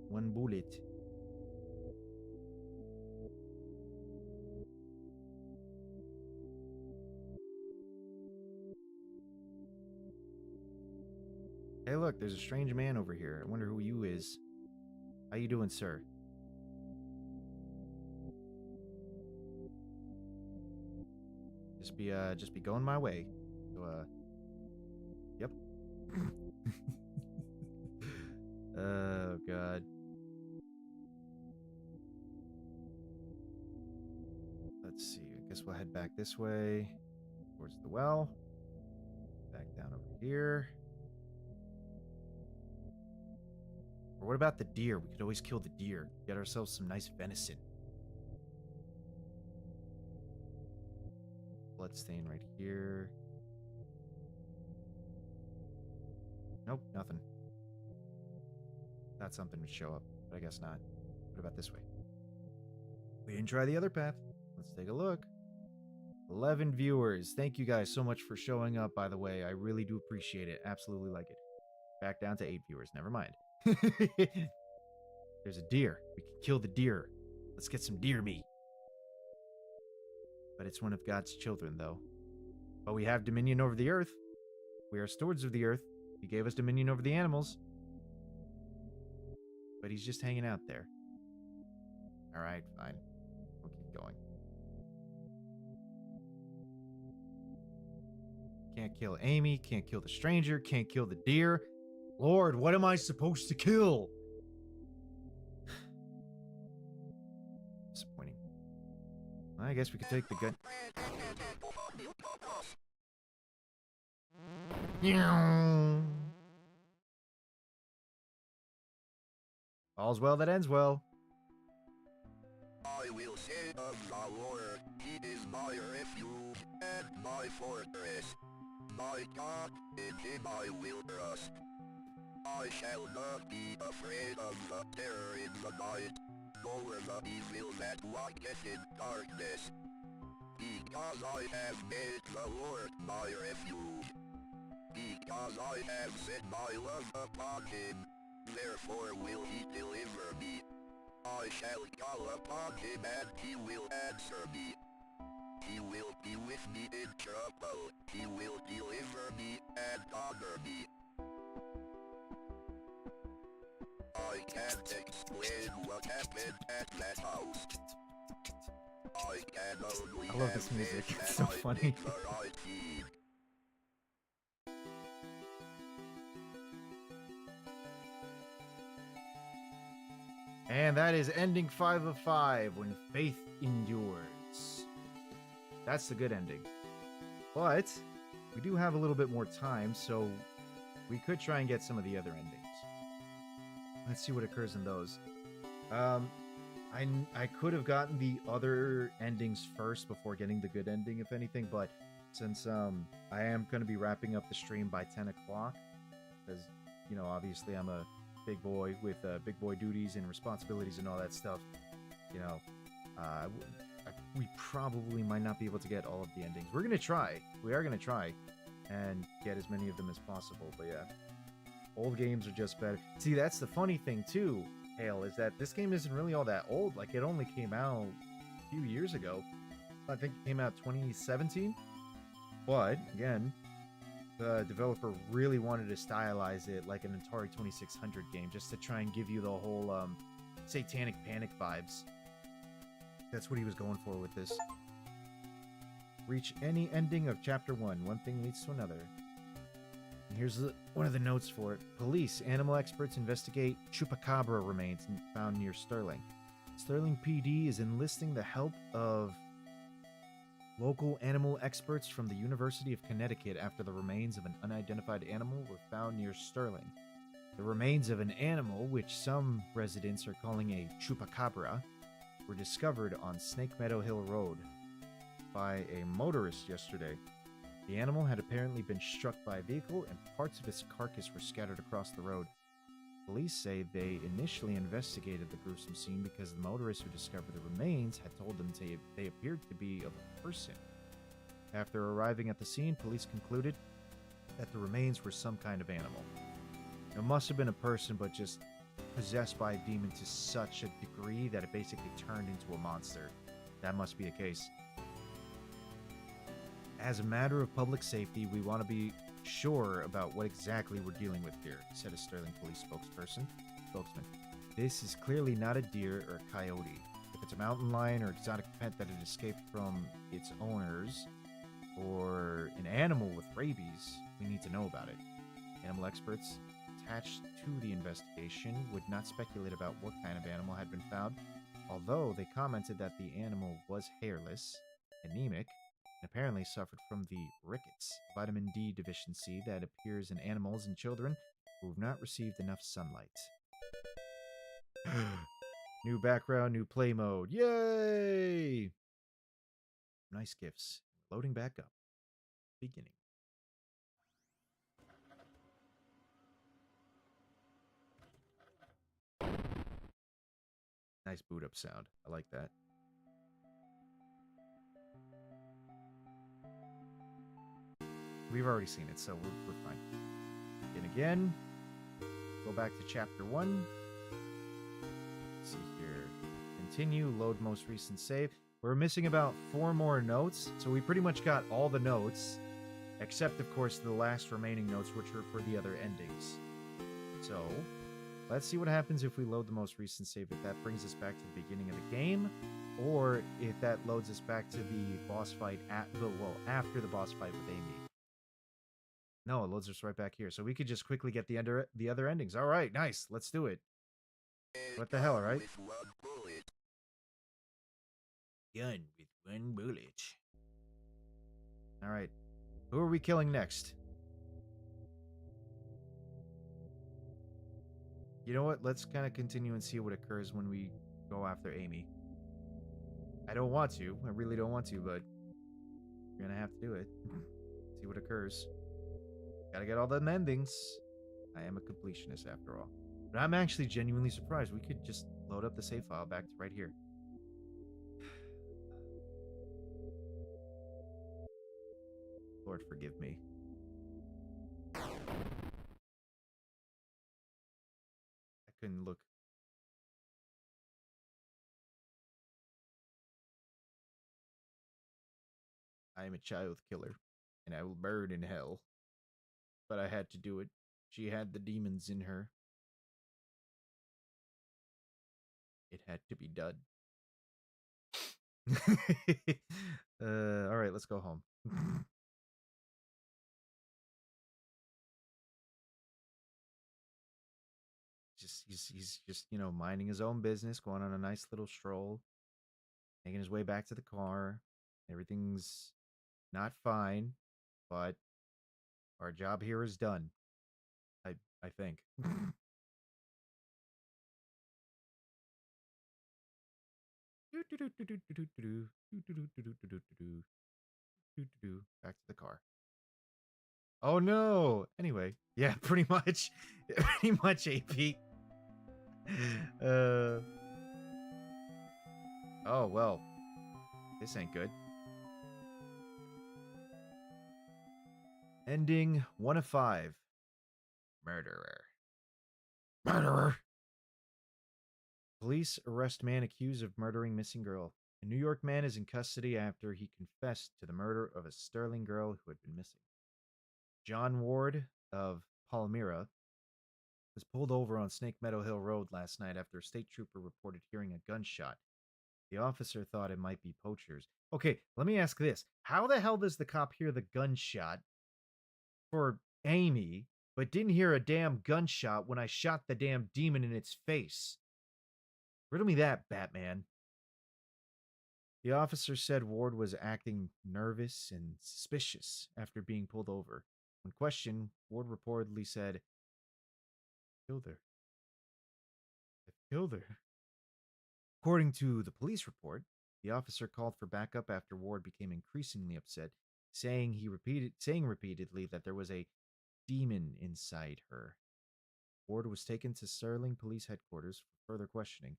One bullet. Hey, look, there's a strange man over here. I wonder who you is. How you doing, sir? Just be going my way. So, yep. Oh, God. Let's see. I guess we'll head back this way. Towards the well. Back down over here. Or what about the deer? We could always kill the deer. Get ourselves some nice venison. Bloodstain right here. Nope, nothing. Thought something would show up, but I guess not. What about this way? We didn't try the other path. Let's take a look. 11 viewers. Thank you guys so much for showing up, by the way. I really do appreciate it. Absolutely like it. Back down to 8 viewers. Never mind. There's a deer. We can kill the deer. Let's get some deer meat. But it's one of God's children, though. But we have dominion over the earth. We are stewards of the earth. He gave us dominion over the animals. But he's just hanging out there. Alright, fine. We'll keep going. Can't kill Amy. Can't kill the stranger. Can't kill the deer. Lord, what am I supposed to kill? Disappointing. Well, I guess we could take the gun. All's well that ends well. I will say of the Lord, He is my refuge and my fortress. My God, in Him I will trust. I shall not be afraid of the terror in the night, nor the evil that walketh in darkness. Because I have made the Lord my refuge. Because I have set my love upon Him, therefore will He deliver me. I shall call upon Him and He will answer me. He will be with me in trouble. He will deliver me and honor me. I can't explain what happened at that house. I can only I love this music. It's so funny. And that is ending 5 of 5, when faith endures. That's the good ending. But we do have a little bit more time, so we could try and get some of the other endings. Let's see what occurs in those. I could have gotten the other endings first before getting the good ending, if anything, but since I am going to be wrapping up the stream by 10 o'clock, because, you know, obviously I'm a big boy with big boy duties and responsibilities and all that stuff, you know, we probably might not be able to get all of the endings. We're going to try. We are going to try and get as many of them as possible, but yeah. Old games are just better. See, that's the funny thing, too, Hale, is that this game isn't really all that old. Like, it only came out a few years ago. I think it came out 2017. But, again, the developer really wanted to stylize it like an Atari 2600 game, just to try and give you the whole Satanic Panic vibes. That's what he was going for with this. Reach any ending of Chapter 1. One thing leads to another. And here's one of the notes for it. Police, animal experts investigate chupacabra remains found near Sterling. Sterling PD is enlisting the help of local animal experts from the University of Connecticut after the remains of an unidentified animal were found near Sterling. The remains of an animal, which some residents are calling a chupacabra, were discovered on Snake Meadow Hill Road by a motorist yesterday. The animal had apparently been struck by a vehicle and parts of its carcass were scattered across the road. Police say they initially investigated the gruesome scene because the motorist who discovered the remains had told them they appeared to be of a person. After arriving at the scene, police concluded that the remains were some kind of animal. It must have been a person, but just possessed by a demon to such a degree that it basically turned into a monster. That must be the case. As a matter of public safety, we want to be sure about what exactly we're dealing with here, said a Sterling police spokesman. This is clearly not a deer or a coyote. If it's a mountain lion or exotic pet that had escaped from its owners, or an animal with rabies, we need to know about it. Animal experts attached to the investigation would not speculate about what kind of animal had been found, although they commented that the animal was hairless, anemic, and apparently suffered from the rickets, vitamin D deficiency that appears in animals and children who have not received enough sunlight. New background, new play mode. Yay! Nice gifts. Loading back up. Beginning. Nice boot up sound. I like that. We've already seen it, so we're fine. And again, go back to chapter 1. Let's see here. Continue, load most recent save. We're missing about 4 more notes, so we pretty much got all the notes, except, of course, the last remaining notes, which are for the other endings. So, let's see what happens if we load the most recent save, if that brings us back to the beginning of the game, or if that loads us back to the boss fight, after the boss fight with Amy. No, it loads us right back here. So we could just quickly get the other endings. All right, nice. Let's do it. What the hell, all right? Gun with one bullet. All right. Who are we killing next? You know what? Let's kind of continue and see what occurs when we go after Amy. I don't want to. I really don't want to, but we're going to have to do it. See what occurs. Gotta get all the endings. I am a completionist after all. But I'm actually genuinely surprised. We could just load up the save file back to right here. Lord, forgive me. I couldn't look. I am a child killer, and I will burn in hell. But I had to do it. She had the demons in her. It had to be done. All right, let's go home. Just he's just, minding his own business, going on a nice little stroll, making his way back to the car. Everything's not fine, but our job here is done. I I think. Back to the car. Oh no. Anyway, yeah, pretty much, pretty much AP. Uh. Oh well, this ain't good. Ending 1 of 5. Murderer. Murderer. Police arrest man accused of murdering missing girl. A New York man is in custody after he confessed to the murder of a Sterling girl who had been missing. John Ward of Palmyra was pulled over on Snake Meadow Hill Road last night after a state trooper reported hearing a gunshot. The officer thought it might be poachers. Okay, let me ask this. How the hell does the cop hear the gunshot for Amy, but didn't hear a damn gunshot when I shot the damn demon in its face? Riddle me that, Batman. The officer said Ward was acting nervous and suspicious after being pulled over. When questioned, Ward reportedly said, "Killed her. I killed her." According to the police report, the officer called for backup after Ward became increasingly upset, saying repeatedly that there was a demon inside her. Ward was taken to Sterling Police Headquarters for further questioning.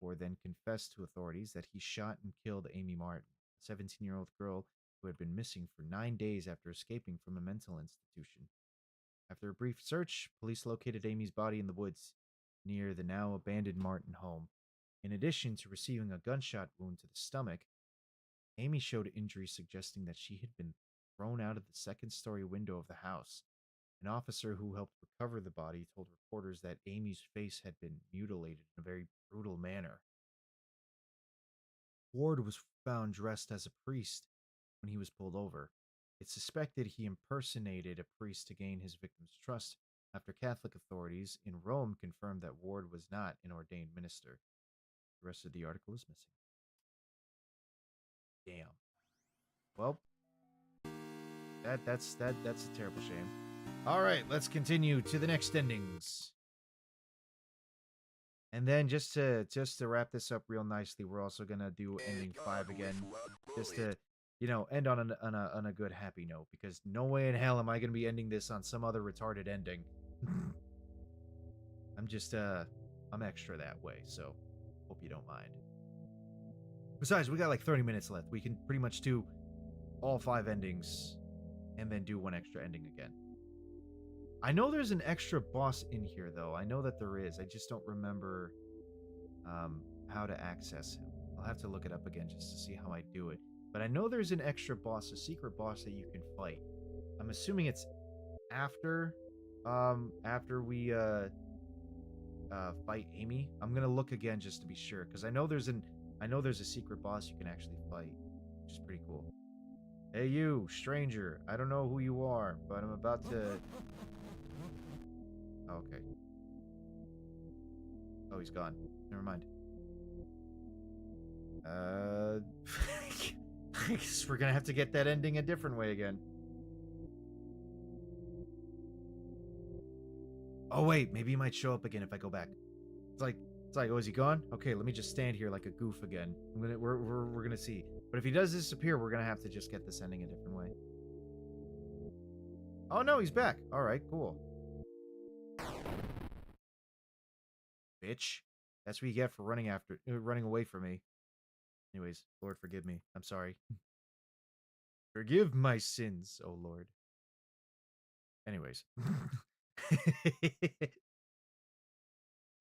Ward then confessed to authorities that he shot and killed Amy Martin, a 17-year-old girl who had been missing for 9 days after escaping from a mental institution. After a brief search, police located Amy's body in the woods near the now abandoned Martin home. In addition to receiving a gunshot wound to the stomach, Amy showed injuries suggesting that she had been thrown out of the second-story window of the house. An officer who helped recover the body told reporters that Amy's face had been mutilated in a very brutal manner. Ward was found dressed as a priest when he was pulled over. It's suspected he impersonated a priest to gain his victim's trust after Catholic authorities in Rome confirmed that Ward was not an ordained minister. The rest of the article is missing. Damn. Well, that's a terrible shame. All right, let's continue to the next endings. And then just to wrap this up real nicely, we're also gonna do ending 5 again, just to end on a good happy note, because no way in hell am I gonna be ending this on some other retarded ending. I'm extra that way, so hope you don't mind. Besides, we got like 30 minutes left. We can pretty much do all 5 endings and then do one extra ending again. I know there's an extra boss in here, though. I know that there is. I just don't remember how to access him. I'll have to look it up again just to see how I do it. But I know there's an extra boss, a secret boss that you can fight. I'm assuming it's after we fight Amy. I'm gonna look again just to be sure, because I know there's a secret boss you can actually fight, which is pretty cool. Hey you, stranger, I don't know who you are, but I'm about to... Oh, okay. Oh, he's gone. Never mind. I guess we're gonna have to get that ending a different way again. Oh wait, maybe he might show up again if I go back. It's like, oh, is he gone? Okay, let me just stand here like a goof again. We're gonna see. But if he does disappear, we're gonna have to just get this ending a different way. Oh no, he's back. All right, cool. Bitch, that's what you get for running away from me. Anyways, Lord, forgive me. I'm sorry. Forgive my sins, oh Lord. Anyways.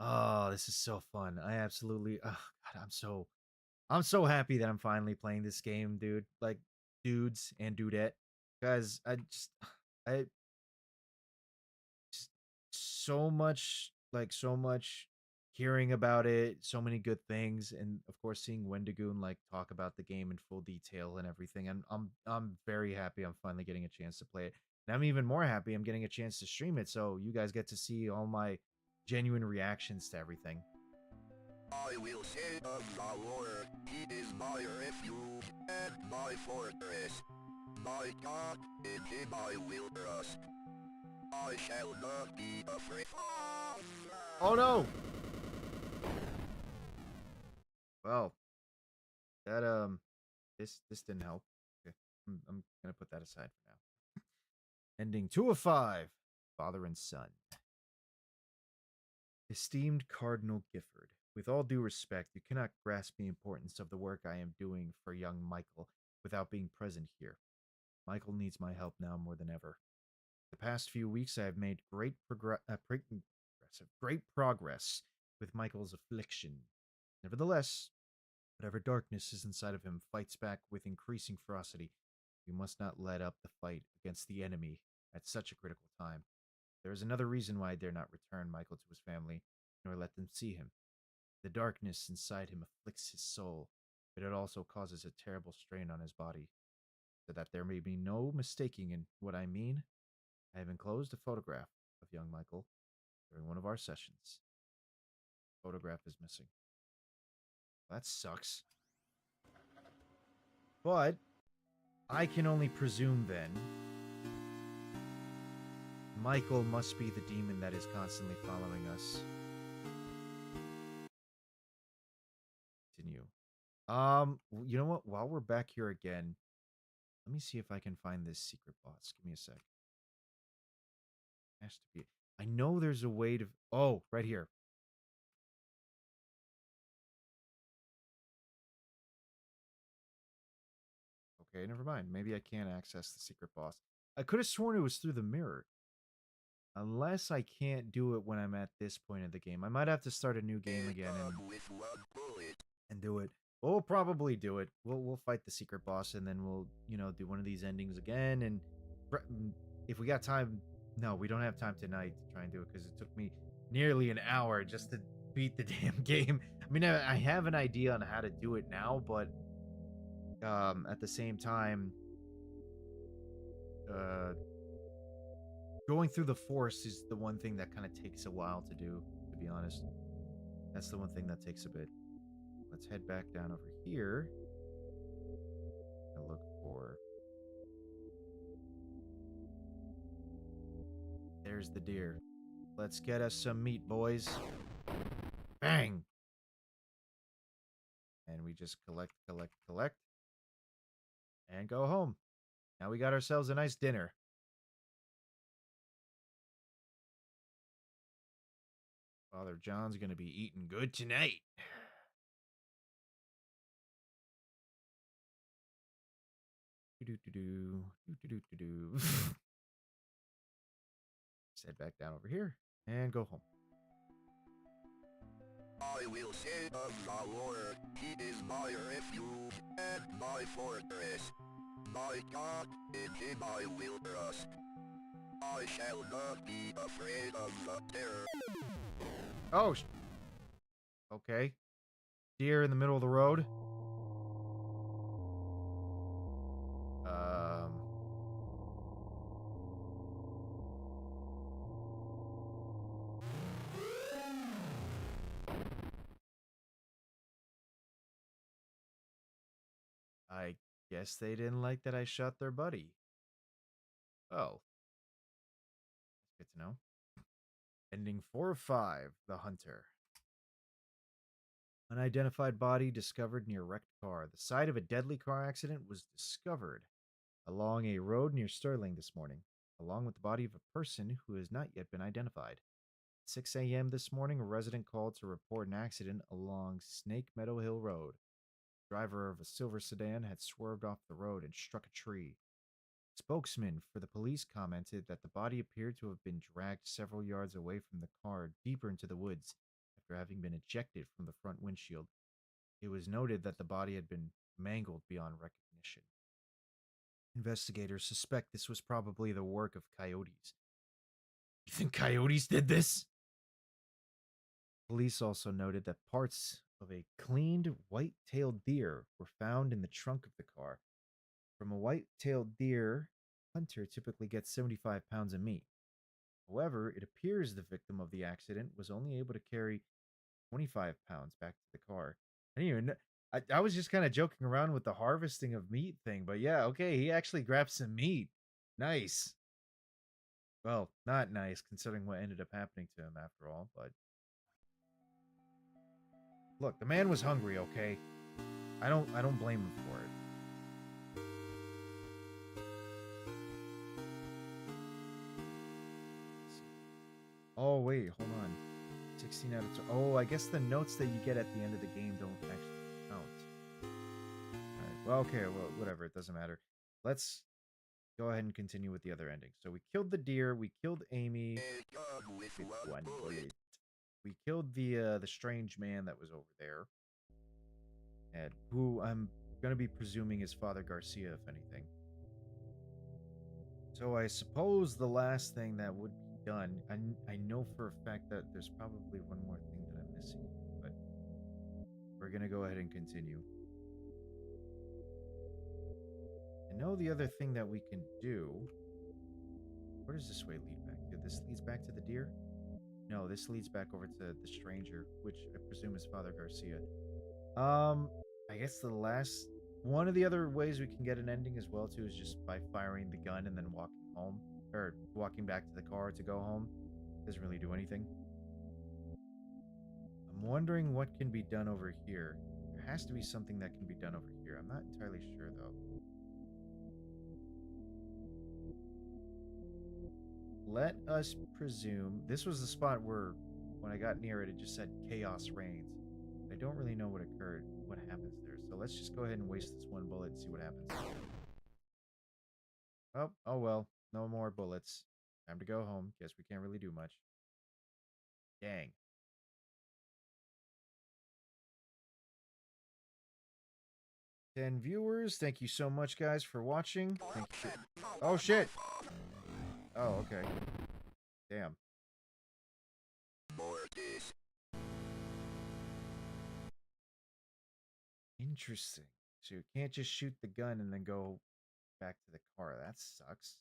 Oh, this is so fun. I absolutely, oh God, I'm so happy that I'm finally playing this game, dude. Like, dudes and dudette. Because I just so much hearing about it, so many good things, and of course seeing Wendigoon like talk about the game in full detail and everything. And I'm very happy I'm finally getting a chance to play it. And I'm even more happy I'm getting a chance to stream it, so you guys get to see all my genuine reactions to everything. I will say of the Lord, he is my refuge and my fortress. My God, in him I will trust. I shall not be afraid. Oh no! Well, that this didn't help. Okay, I'm gonna put that aside for now. Ending 2 of 5. Father and son. Esteemed Cardinal Gifford, with all due respect, you cannot grasp the importance of the work I am doing for young Michael without being present here. Michael needs my help now more than ever. The past few weeks I have made great progress with Michael's affliction. Nevertheless, whatever darkness is inside of him fights back with increasing ferocity. We must not let up the fight against the enemy at such a critical time. There is another reason why I dare not return Michael to his family, nor let them see him. The darkness inside him afflicts his soul, but it also causes a terrible strain on his body. So that there may be no mistaking in what I mean, I have enclosed a photograph of young Michael during one of our sessions. The photograph is missing. That sucks. But I can only presume then Michael must be the demon that is constantly following us. Continue. You know what? While we're back here again, let me see if I can find this secret boss. Give me a sec. Has to be. I know there's a way to. Oh, right here. Okay, never mind. Maybe I can't access the secret boss. I could have sworn it was through the mirror. Unless I can't do it when I'm at this point of the game. I might have to start a new game again and do it. We'll probably do it. We'll fight the secret boss and then we'll, do one of these endings again. And if we got time, no, we don't have time tonight to try and do it because it took me nearly an hour just to beat the damn game. I mean, I have an idea on how to do it now, but at the same time, going through the forest is the one thing that kind of takes a while to do, to be honest. That's the one thing that takes a bit. Let's head back down over here and look for... There's the deer. Let's get us some meat, boys. Bang! And we just collect, and go home. Now we got ourselves a nice dinner. Father John's gonna be eating good tonight. Let's head back down over here and go home. I will say of the Lord, he is my refuge and my fortress. My God, in him I will trust. I shall not be afraid of the terror. Oh, okay. Deer in the middle of the road. I guess they didn't like that I shot their buddy. Oh. That's good to know. Ending 4 of 5, The Hunter. Unidentified body discovered near wrecked car. The site of a deadly car accident was discovered along a road near Sterling this morning, along with the body of a person who has not yet been identified. At 6 a.m. this morning, a resident called to report an accident along Snake Meadow Hill Road. The driver of a silver sedan had swerved off the road and struck a tree. Spokesman for the police commented that the body appeared to have been dragged several yards away from the car deeper into the woods after having been ejected from the front windshield. It was noted that the body had been mangled beyond recognition. Investigators suspect this was probably the work of coyotes. You think coyotes did this? Police also noted that parts of a cleaned white-tailed deer were found in the trunk of the car. From a white-tailed deer, hunter typically gets 75 pounds of meat. However, it appears the victim of the accident was only able to carry 25 pounds back to the car. I didn't even know. I was just kind of joking around with the harvesting of meat thing, but yeah, okay, he actually grabbed some meat. Nice. Well, not nice considering what ended up happening to him after all, but look, the man was hungry, okay? I don't blame him for it. Oh, wait, hold on. 16 out of 20. Oh, I guess the notes that you get at the end of the game don't actually count. Alright, well, okay, well, whatever, it doesn't matter. Let's go ahead and continue with the other ending. So we killed the deer, we killed Amy with one bullet. We killed the strange man that was over there. And who I'm gonna be presuming is Father Garcia, if anything. So I suppose the last thing that would be done, I know for a fact that there's probably one more thing that I'm missing, but we're gonna go ahead and continue. I know the other thing that we can do. Where does this way lead back to? This leads back to the deer? No, this leads back over to the stranger, which I presume is Father Garcia. I guess the last one of the other ways we can get an ending as well too is just by firing the gun and then walking home or walking back to the car to go home. Doesn't really do anything. I'm wondering what can be done over here. There has to be something that can be done over here. I'm not entirely sure though. Let us presume this was the spot where when I got near it, it just said chaos reigns. I don't really know what occurred, what happens there. So let's just go ahead and waste this one bullet and see what happens. Oh well, no more bullets. Time to go home. Guess we can't really do much. Dang. Ten viewers. Thank you so much, guys, for watching. Thank you. Oh shit. Oh, okay. Damn. Interesting. So you can't just shoot the gun and then go back to the car. That sucks.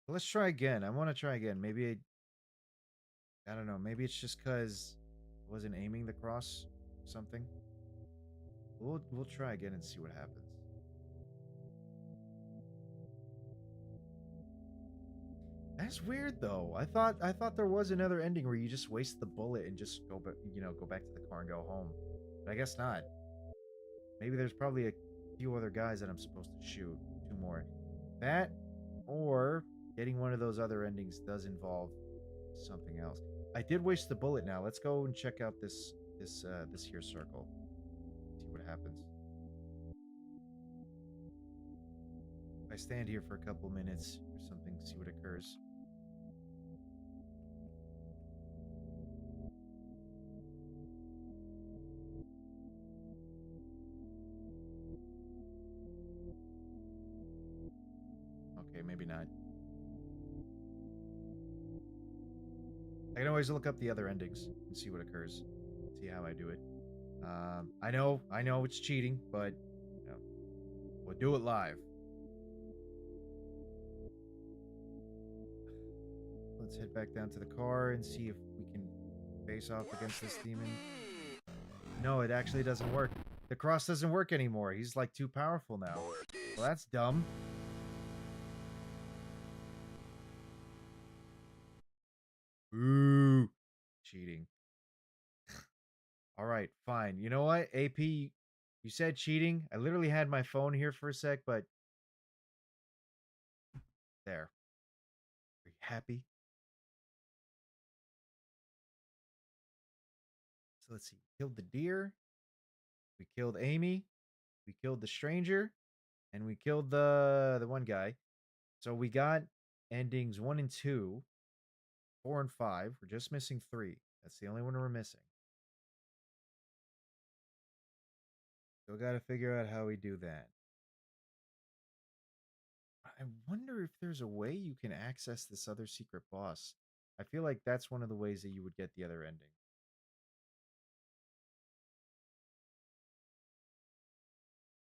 Let's try again. I want to try again. Maybe I don't know. Maybe it's just because I wasn't aiming the cross or something. We'll try again and see what happens. That's weird though. I thought there was another ending where you just waste the bullet and just go back, go back to the car and go home. But I guess not. Maybe there's probably a few other guys that I'm supposed to shoot. Two more. That or getting one of those other endings does involve something else. I did waste the bullet now. Let's go and check out this here circle. See what happens. If I stand here for a couple minutes or something, see what occurs. Okay, maybe not. I can always look up the other endings and see what occurs. See how I do it. I know it's cheating, but we'll do it live. Let's head back down to the car and see if we can face off against this demon. No, it actually doesn't work. The cross doesn't work anymore. He's like too powerful now. Well, that's dumb. Ooh, cheating. All right, fine. You know what, AP? You said cheating. I literally had my phone here for a sec, but there. Are you happy? So let's see. Killed the deer. We killed Amy. We killed the stranger, and we killed the one guy. So we got endings 1 and 2, 4 and 5. We're just missing 3. That's the only one we're missing. Still got to figure out how we do that. I wonder if there's a way you can access this other secret boss. I feel like that's one of the ways that you would get the other ending.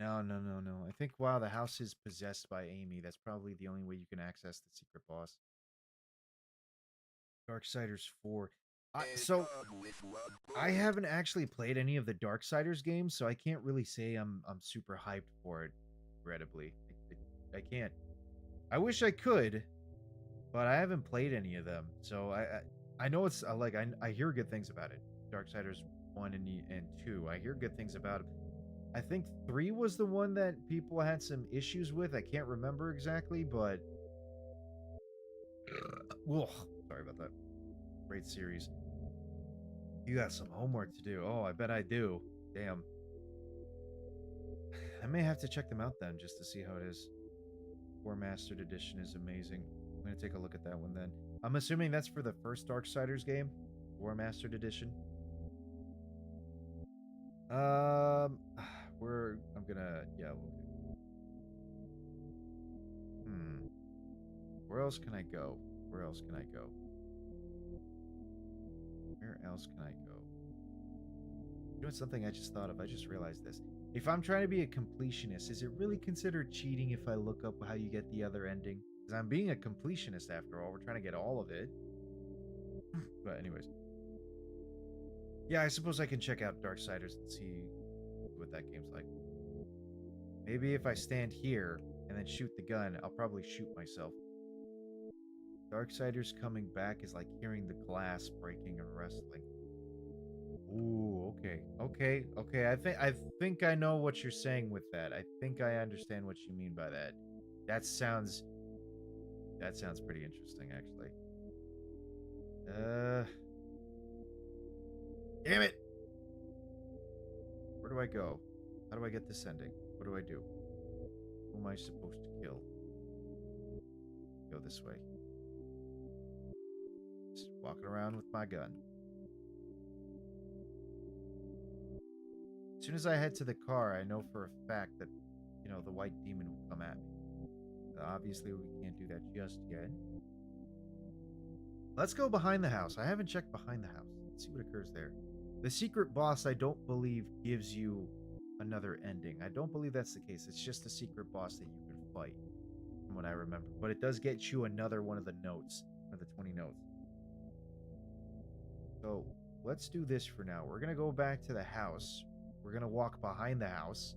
No. I think while the house is possessed by Amy, that's probably the only way you can access the secret boss. Darksiders 4. So I haven't actually played any of the Darksiders games, so I can't really say I'm super hyped for it. Regrettably, I can't. I wish I could, but I haven't played any of them, so I know it's like I hear good things about it. Darksiders 1 and 2. I hear good things about it. I think 3 was the one that people had some issues with. I can't remember exactly, but ugh, sorry about that. Great series. You got some homework to do. Oh, I bet I do. Damn. I may have to check them out then just to see how it is. War Mastered Edition is amazing. I'm going to take a look at that one then. I'm assuming that's for the first Darksiders game? War Mastered Edition? I'm gonna, yeah, okay. Where else can I go? Where else can I go? Where else can I go? You know what's something I just thought of? I just realized this. If I'm trying to be a completionist, is it really considered cheating if I look up how you get the other ending? Because I'm being a completionist after all. We're trying to get all of it. But anyways. Yeah, I suppose I can check out Darksiders and see what that game's like. Maybe if I stand here and then shoot the gun, I'll probably shoot myself. Darksiders coming back is like hearing the glass breaking and wrestling. Ooh, okay. I think I know what you're saying with that. I think I understand what you mean by that. That sounds pretty interesting, actually. Damn it! Where do I go? How do I get this ending? What do I do? Who am I supposed to kill? Go this way. Just walking around with my gun. As soon as I head to the car, I know for a fact that, you know, the white demon will come at me. Obviously, we can't do that just yet. Let's go behind the house. I haven't checked behind the house. Let's see what occurs there. The secret boss, I don't believe, gives you another ending. I don't believe that's the case. It's just a secret boss that you can fight, from what I remember. But it does get you another one of the notes, or the 20 notes. So, let's do this for now. We're going to go back to the house. We're going to walk behind the house,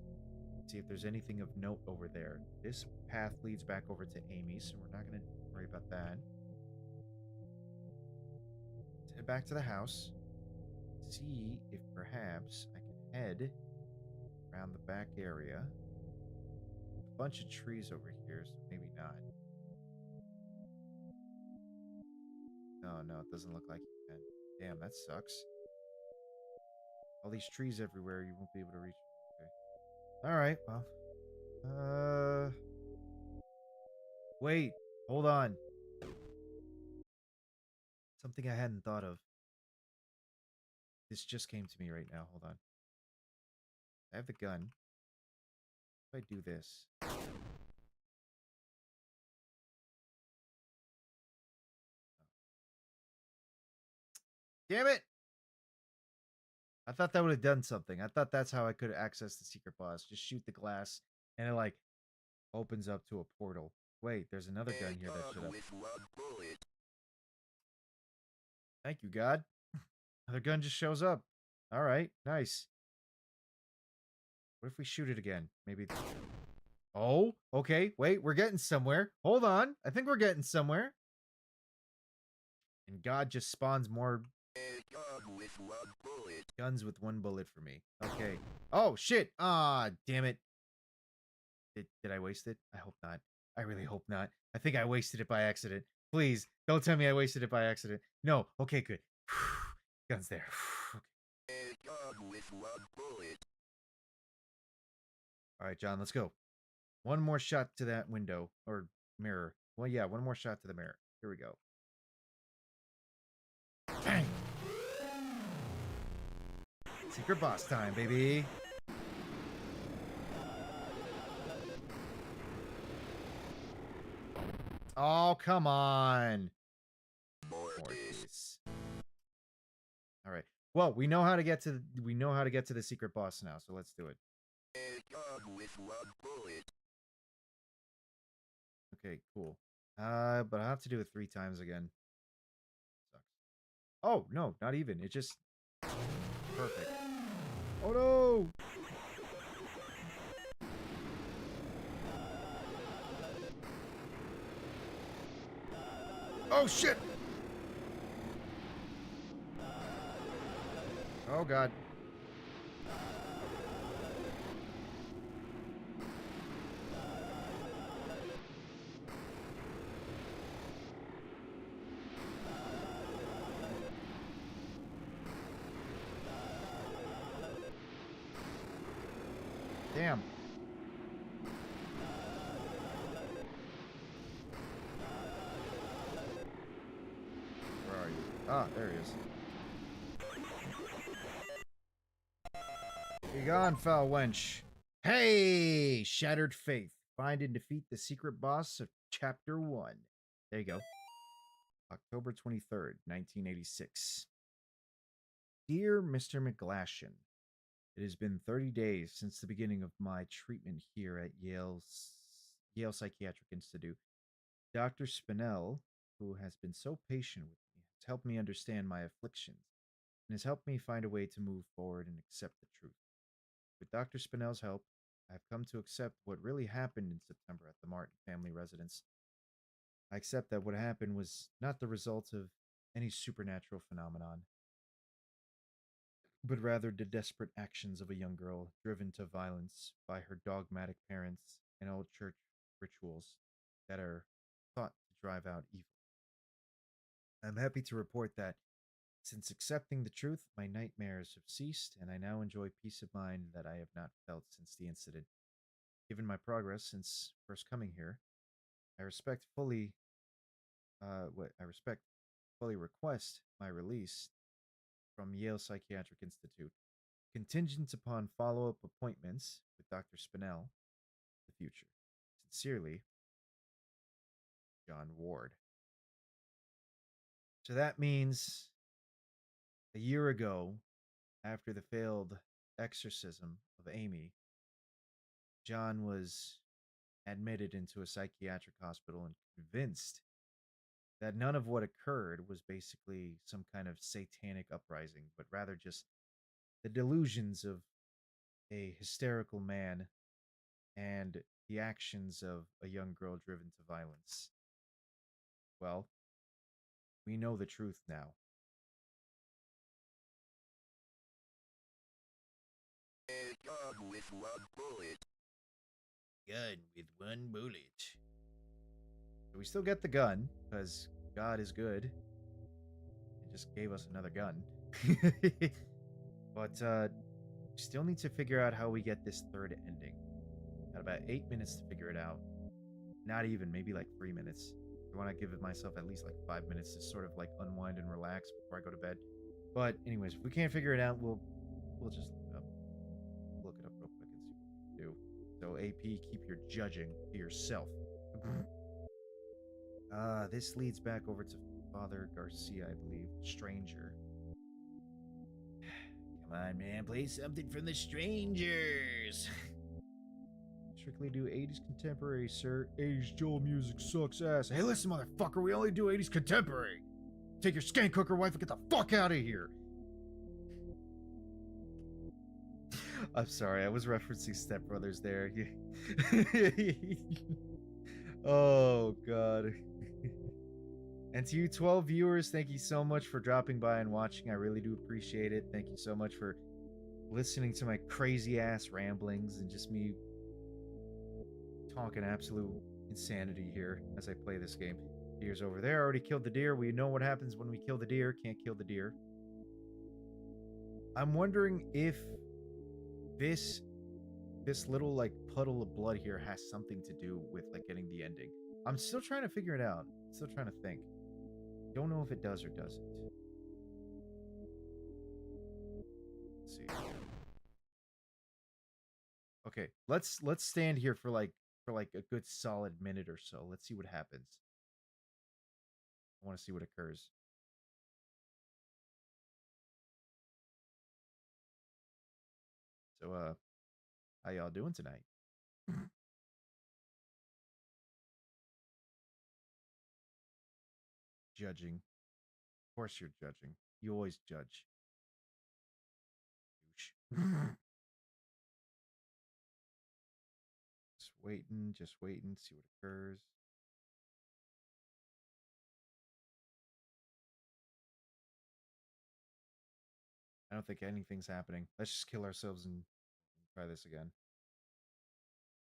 see if there's anything of note over there. This path leads back over to Amy, so we're not going to worry about that. Let's head back to the house. See if perhaps I can head around the back area. A bunch of trees over here, so maybe not. No, it doesn't look like you can. Damn, that sucks. All these trees everywhere, you won't be able to reach them. Okay. Alright, well. Wait, hold on. Something I hadn't thought of. This just came to me right now. Hold on. I have the gun. If I do this. Damn it! I thought that would have done something. I thought that's how I could access the secret boss. Just shoot the glass, and it, like, opens up to a portal. Wait, there's another gun here that should have... Thank you, God. Another gun just shows up. Alright, nice. What if we shoot it again? Maybe... Oh, okay. Wait, we're getting somewhere. Hold on. I think we're getting somewhere. And God just spawns more... Guns with one bullet for me. Okay. Oh, shit. Ah, damn it. Did I waste it? I hope not. I really hope not. I think I wasted it by accident. Please, don't tell me I wasted it by accident. No. Okay, good. Gun's there. All right, John, let's go. One more shot to that window or mirror. Well, yeah, one more shot to the mirror. Here we go. Bang! Secret boss time, baby. Oh, come on. Mortis. All right. Well, we know how to get to the secret boss now, so let's do it. one bullet. Okay, cool. But I have to do it 3 times again. Sucks. Oh, no, not even. It just... Perfect. Oh, no! Oh, shit! Oh, God. Damn. Where are you? Ah, there he is. Be gone, foul wench. Hey! Shattered Faith. Find and defeat the secret boss of Chapter 1. There you go. October 23rd, 1986. Dear Mr. McGlashan, it has been 30 days since the beginning of my treatment here at Yale Psychiatric Institute. Dr. Spinell, who has been so patient with me, has helped me understand my afflictions and has helped me find a way to move forward and accept the truth. With Dr. Spinell's help, I have come to accept what really happened in September at the Martin family residence. I accept that what happened was not the result of any supernatural phenomenon, but rather the desperate actions of a young girl driven to violence by her dogmatic parents and old church rituals that are thought to drive out evil. I'm happy to report that since accepting the truth, my nightmares have ceased, and I now enjoy peace of mind that I have not felt since the incident. Given my progress since first coming here, I respect fully what I respect fully request my release from Yale Psychiatric Institute, contingent upon follow-up appointments with Dr. Spinell in the future. Sincerely, John Ward. So that means a year ago, after the failed exorcism of Amy, John was admitted into a psychiatric hospital and convinced that none of what occurred was basically some kind of satanic uprising, but rather just the delusions of a hysterical man and the actions of a young girl driven to violence. Well, we know the truth now. A gun with one bullet. Gun with one bullet. So we still get the gun, because God is good and just gave us another gun. But we still need to figure out how we get this third ending. Got about 8 minutes to figure it out. Not even, maybe like 3 minutes. I want to give myself at least like 5 minutes to sort of like unwind and relax before I go to bed. But anyways, if we can't figure it out, we'll just look it up real quick and see what we can do. So AP, keep your judging to yourself. This leads back over to Father Garcia, I believe. Stranger. Come on, man, play something from the Strangers. Strictly do 80s contemporary, sir. 80s Joel music sucks ass. Hey, listen, motherfucker, we only do 80s contemporary. Take your skank hooker wife and get the fuck out of here. I'm sorry, I was referencing Step Brothers there. Oh, God. And to you 12 viewers, thank you so much for dropping by and watching. I really do appreciate it. Thank you so much for listening to my crazy ass ramblings and just me talking absolute insanity here as I play this game. Deer's over there. Already killed the deer. We know what happens when we kill the deer. Can't kill the deer. I'm wondering if this little like puddle of blood here has something to do with like getting the ending. I'm still trying to figure it out. Still trying to think. Don't know if it does or doesn't. Let's see. Okay, let's stand here for like a good solid minute or so. Let's see what happens. I want to see what occurs. So how y'all doing tonight? Judging. Of course you're judging. You always judge. Just waiting, see what occurs. I don't think anything's happening. Let's just kill ourselves and try this again.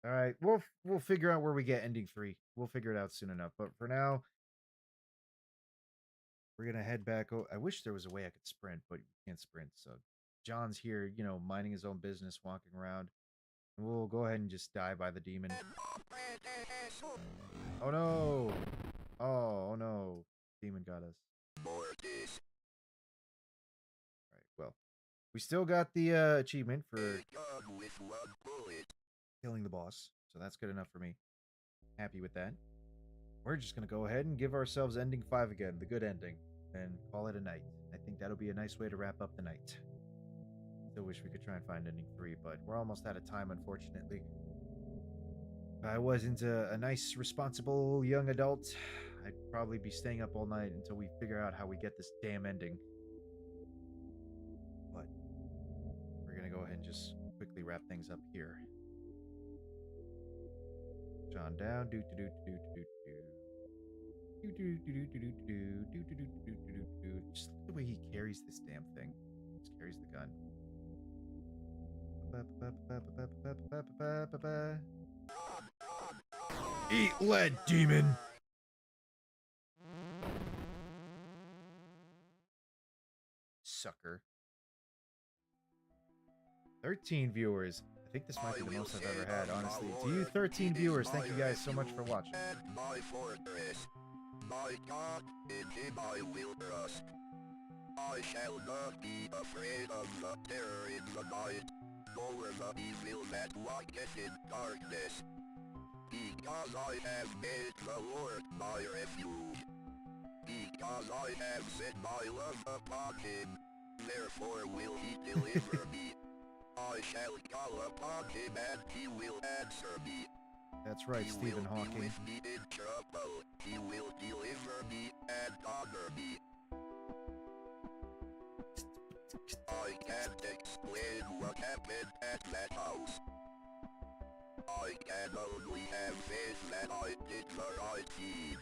All right, we'll figure out where we get ending 3. We'll figure it out soon enough. But for now, we're gonna head back. I wish there was a way I could sprint, but we can't sprint. So John's here, minding his own business, walking around. And we'll go ahead and just die by the demon. Oh no! Oh no! Demon got us. All right. Well, we still got the achievement for killing the boss, so that's good enough for me. Happy with that. We're just gonna go ahead and give ourselves ending 5 again, the good ending, and call it a night. I think that'll be a nice way to wrap up the night. Still wish we could try and find ending 3, but we're almost out of time, unfortunately. If I wasn't a nice, responsible young adult, I'd probably be staying up all night until we figure out how we get this damn ending. But we're gonna go ahead and just quickly wrap things up here. John down. Just look the way he carries this damn thing. Just carries the gun. Eat lead, demon! Sucker. 13 viewers. I think this might be the most I've ever had, honestly. To you 13 viewers, thank you guys so much for watching. My God, in him I will trust. I shall not be afraid of the terror in the night, nor the evil that walketh in darkness. Because I have made the Lord my refuge. Because I have set my love upon him, therefore will he deliver me. I shall call upon him and he will answer me. That's right, Stephen Hawking. He will be with me in trouble. He will deliver me and honor me. I can't explain what happened at that house. I can only have faith that I did the right deed.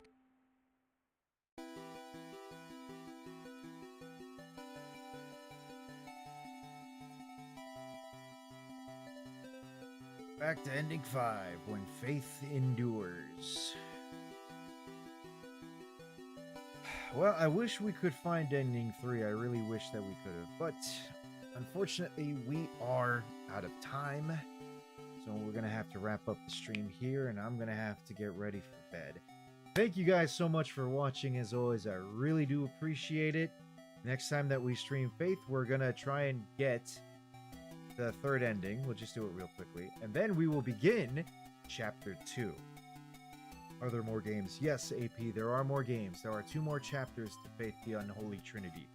Back to ending 5, when faith endures. Well, I wish we could find ending 3. I really wish that we could have. But, unfortunately, we are out of time. So we're going to have to wrap up the stream here, and I'm going to have to get ready for bed. Thank you guys so much for watching, as always. I really do appreciate it. Next time that we stream Faith, we're going to try and get the 3rd ending. We'll just do it real quickly. And then we will begin Chapter 2. Are there more games? Yes, AP, there are more games. There are 2 more chapters to Faith the Unholy Trinity.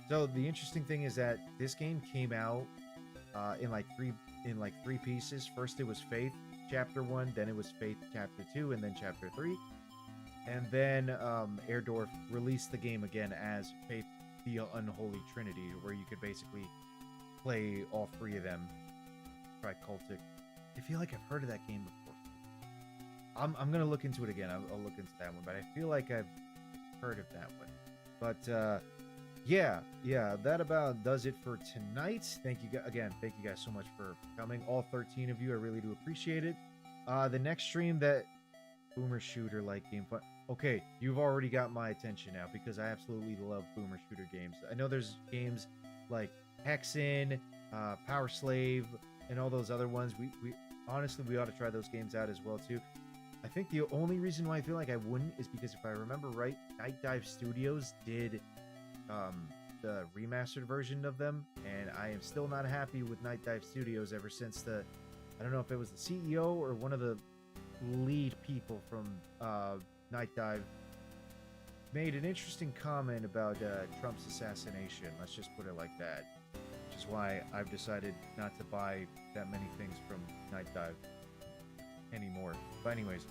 So the interesting thing is that this game came out in like three pieces. First it was Faith Chapter 1, then it was Faith Chapter 2, and then Chapter 3. And then Airdorf released the game again as Faith the Unholy Trinity, where you could basically play all 3 of them. Try Cultic. I feel like I've heard of that game before. I'm gonna look into it again. I'll look into that one, but I feel like I've heard of that one. But yeah, that about does it for tonight. Thank you again. Thank you guys so much for coming. All 13 of you, I really do appreciate it. The next stream, that Boomer Shooter like game fun. Okay, you've already got my attention now because I absolutely love Boomer Shooter games. I know there's games like Hexen, Power Slave, and all those other ones. We honestly, we ought to try those games out as well too. I think the only reason why I feel like I wouldn't is because if I remember right, Night Dive Studios did the remastered version of them, and I am still not happy with Night Dive Studios ever since I don't know if it was the CEO or one of the lead people from Night Dive made an interesting comment about Trump's assassination. Let's just put it like that. Which is why I've decided not to buy that many things from Night Dive. anymore. But anyways,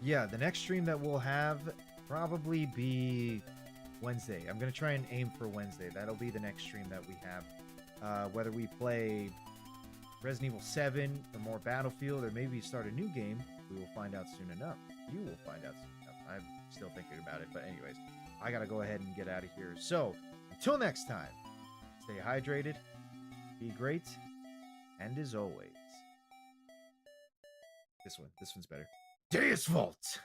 yeah, the next stream that we'll have probably be Wednesday. I'm gonna try and aim for Wednesday. That'll be the next stream that we have. Whether we play Resident Evil 7 or more Battlefield, or maybe start a new game, we will find out soon enough. You will find out soon enough. I'm still thinking about it, but anyways, I gotta go ahead and get out of here. So, until next time, stay hydrated, be great, and as always, this one's better. Deus Vault!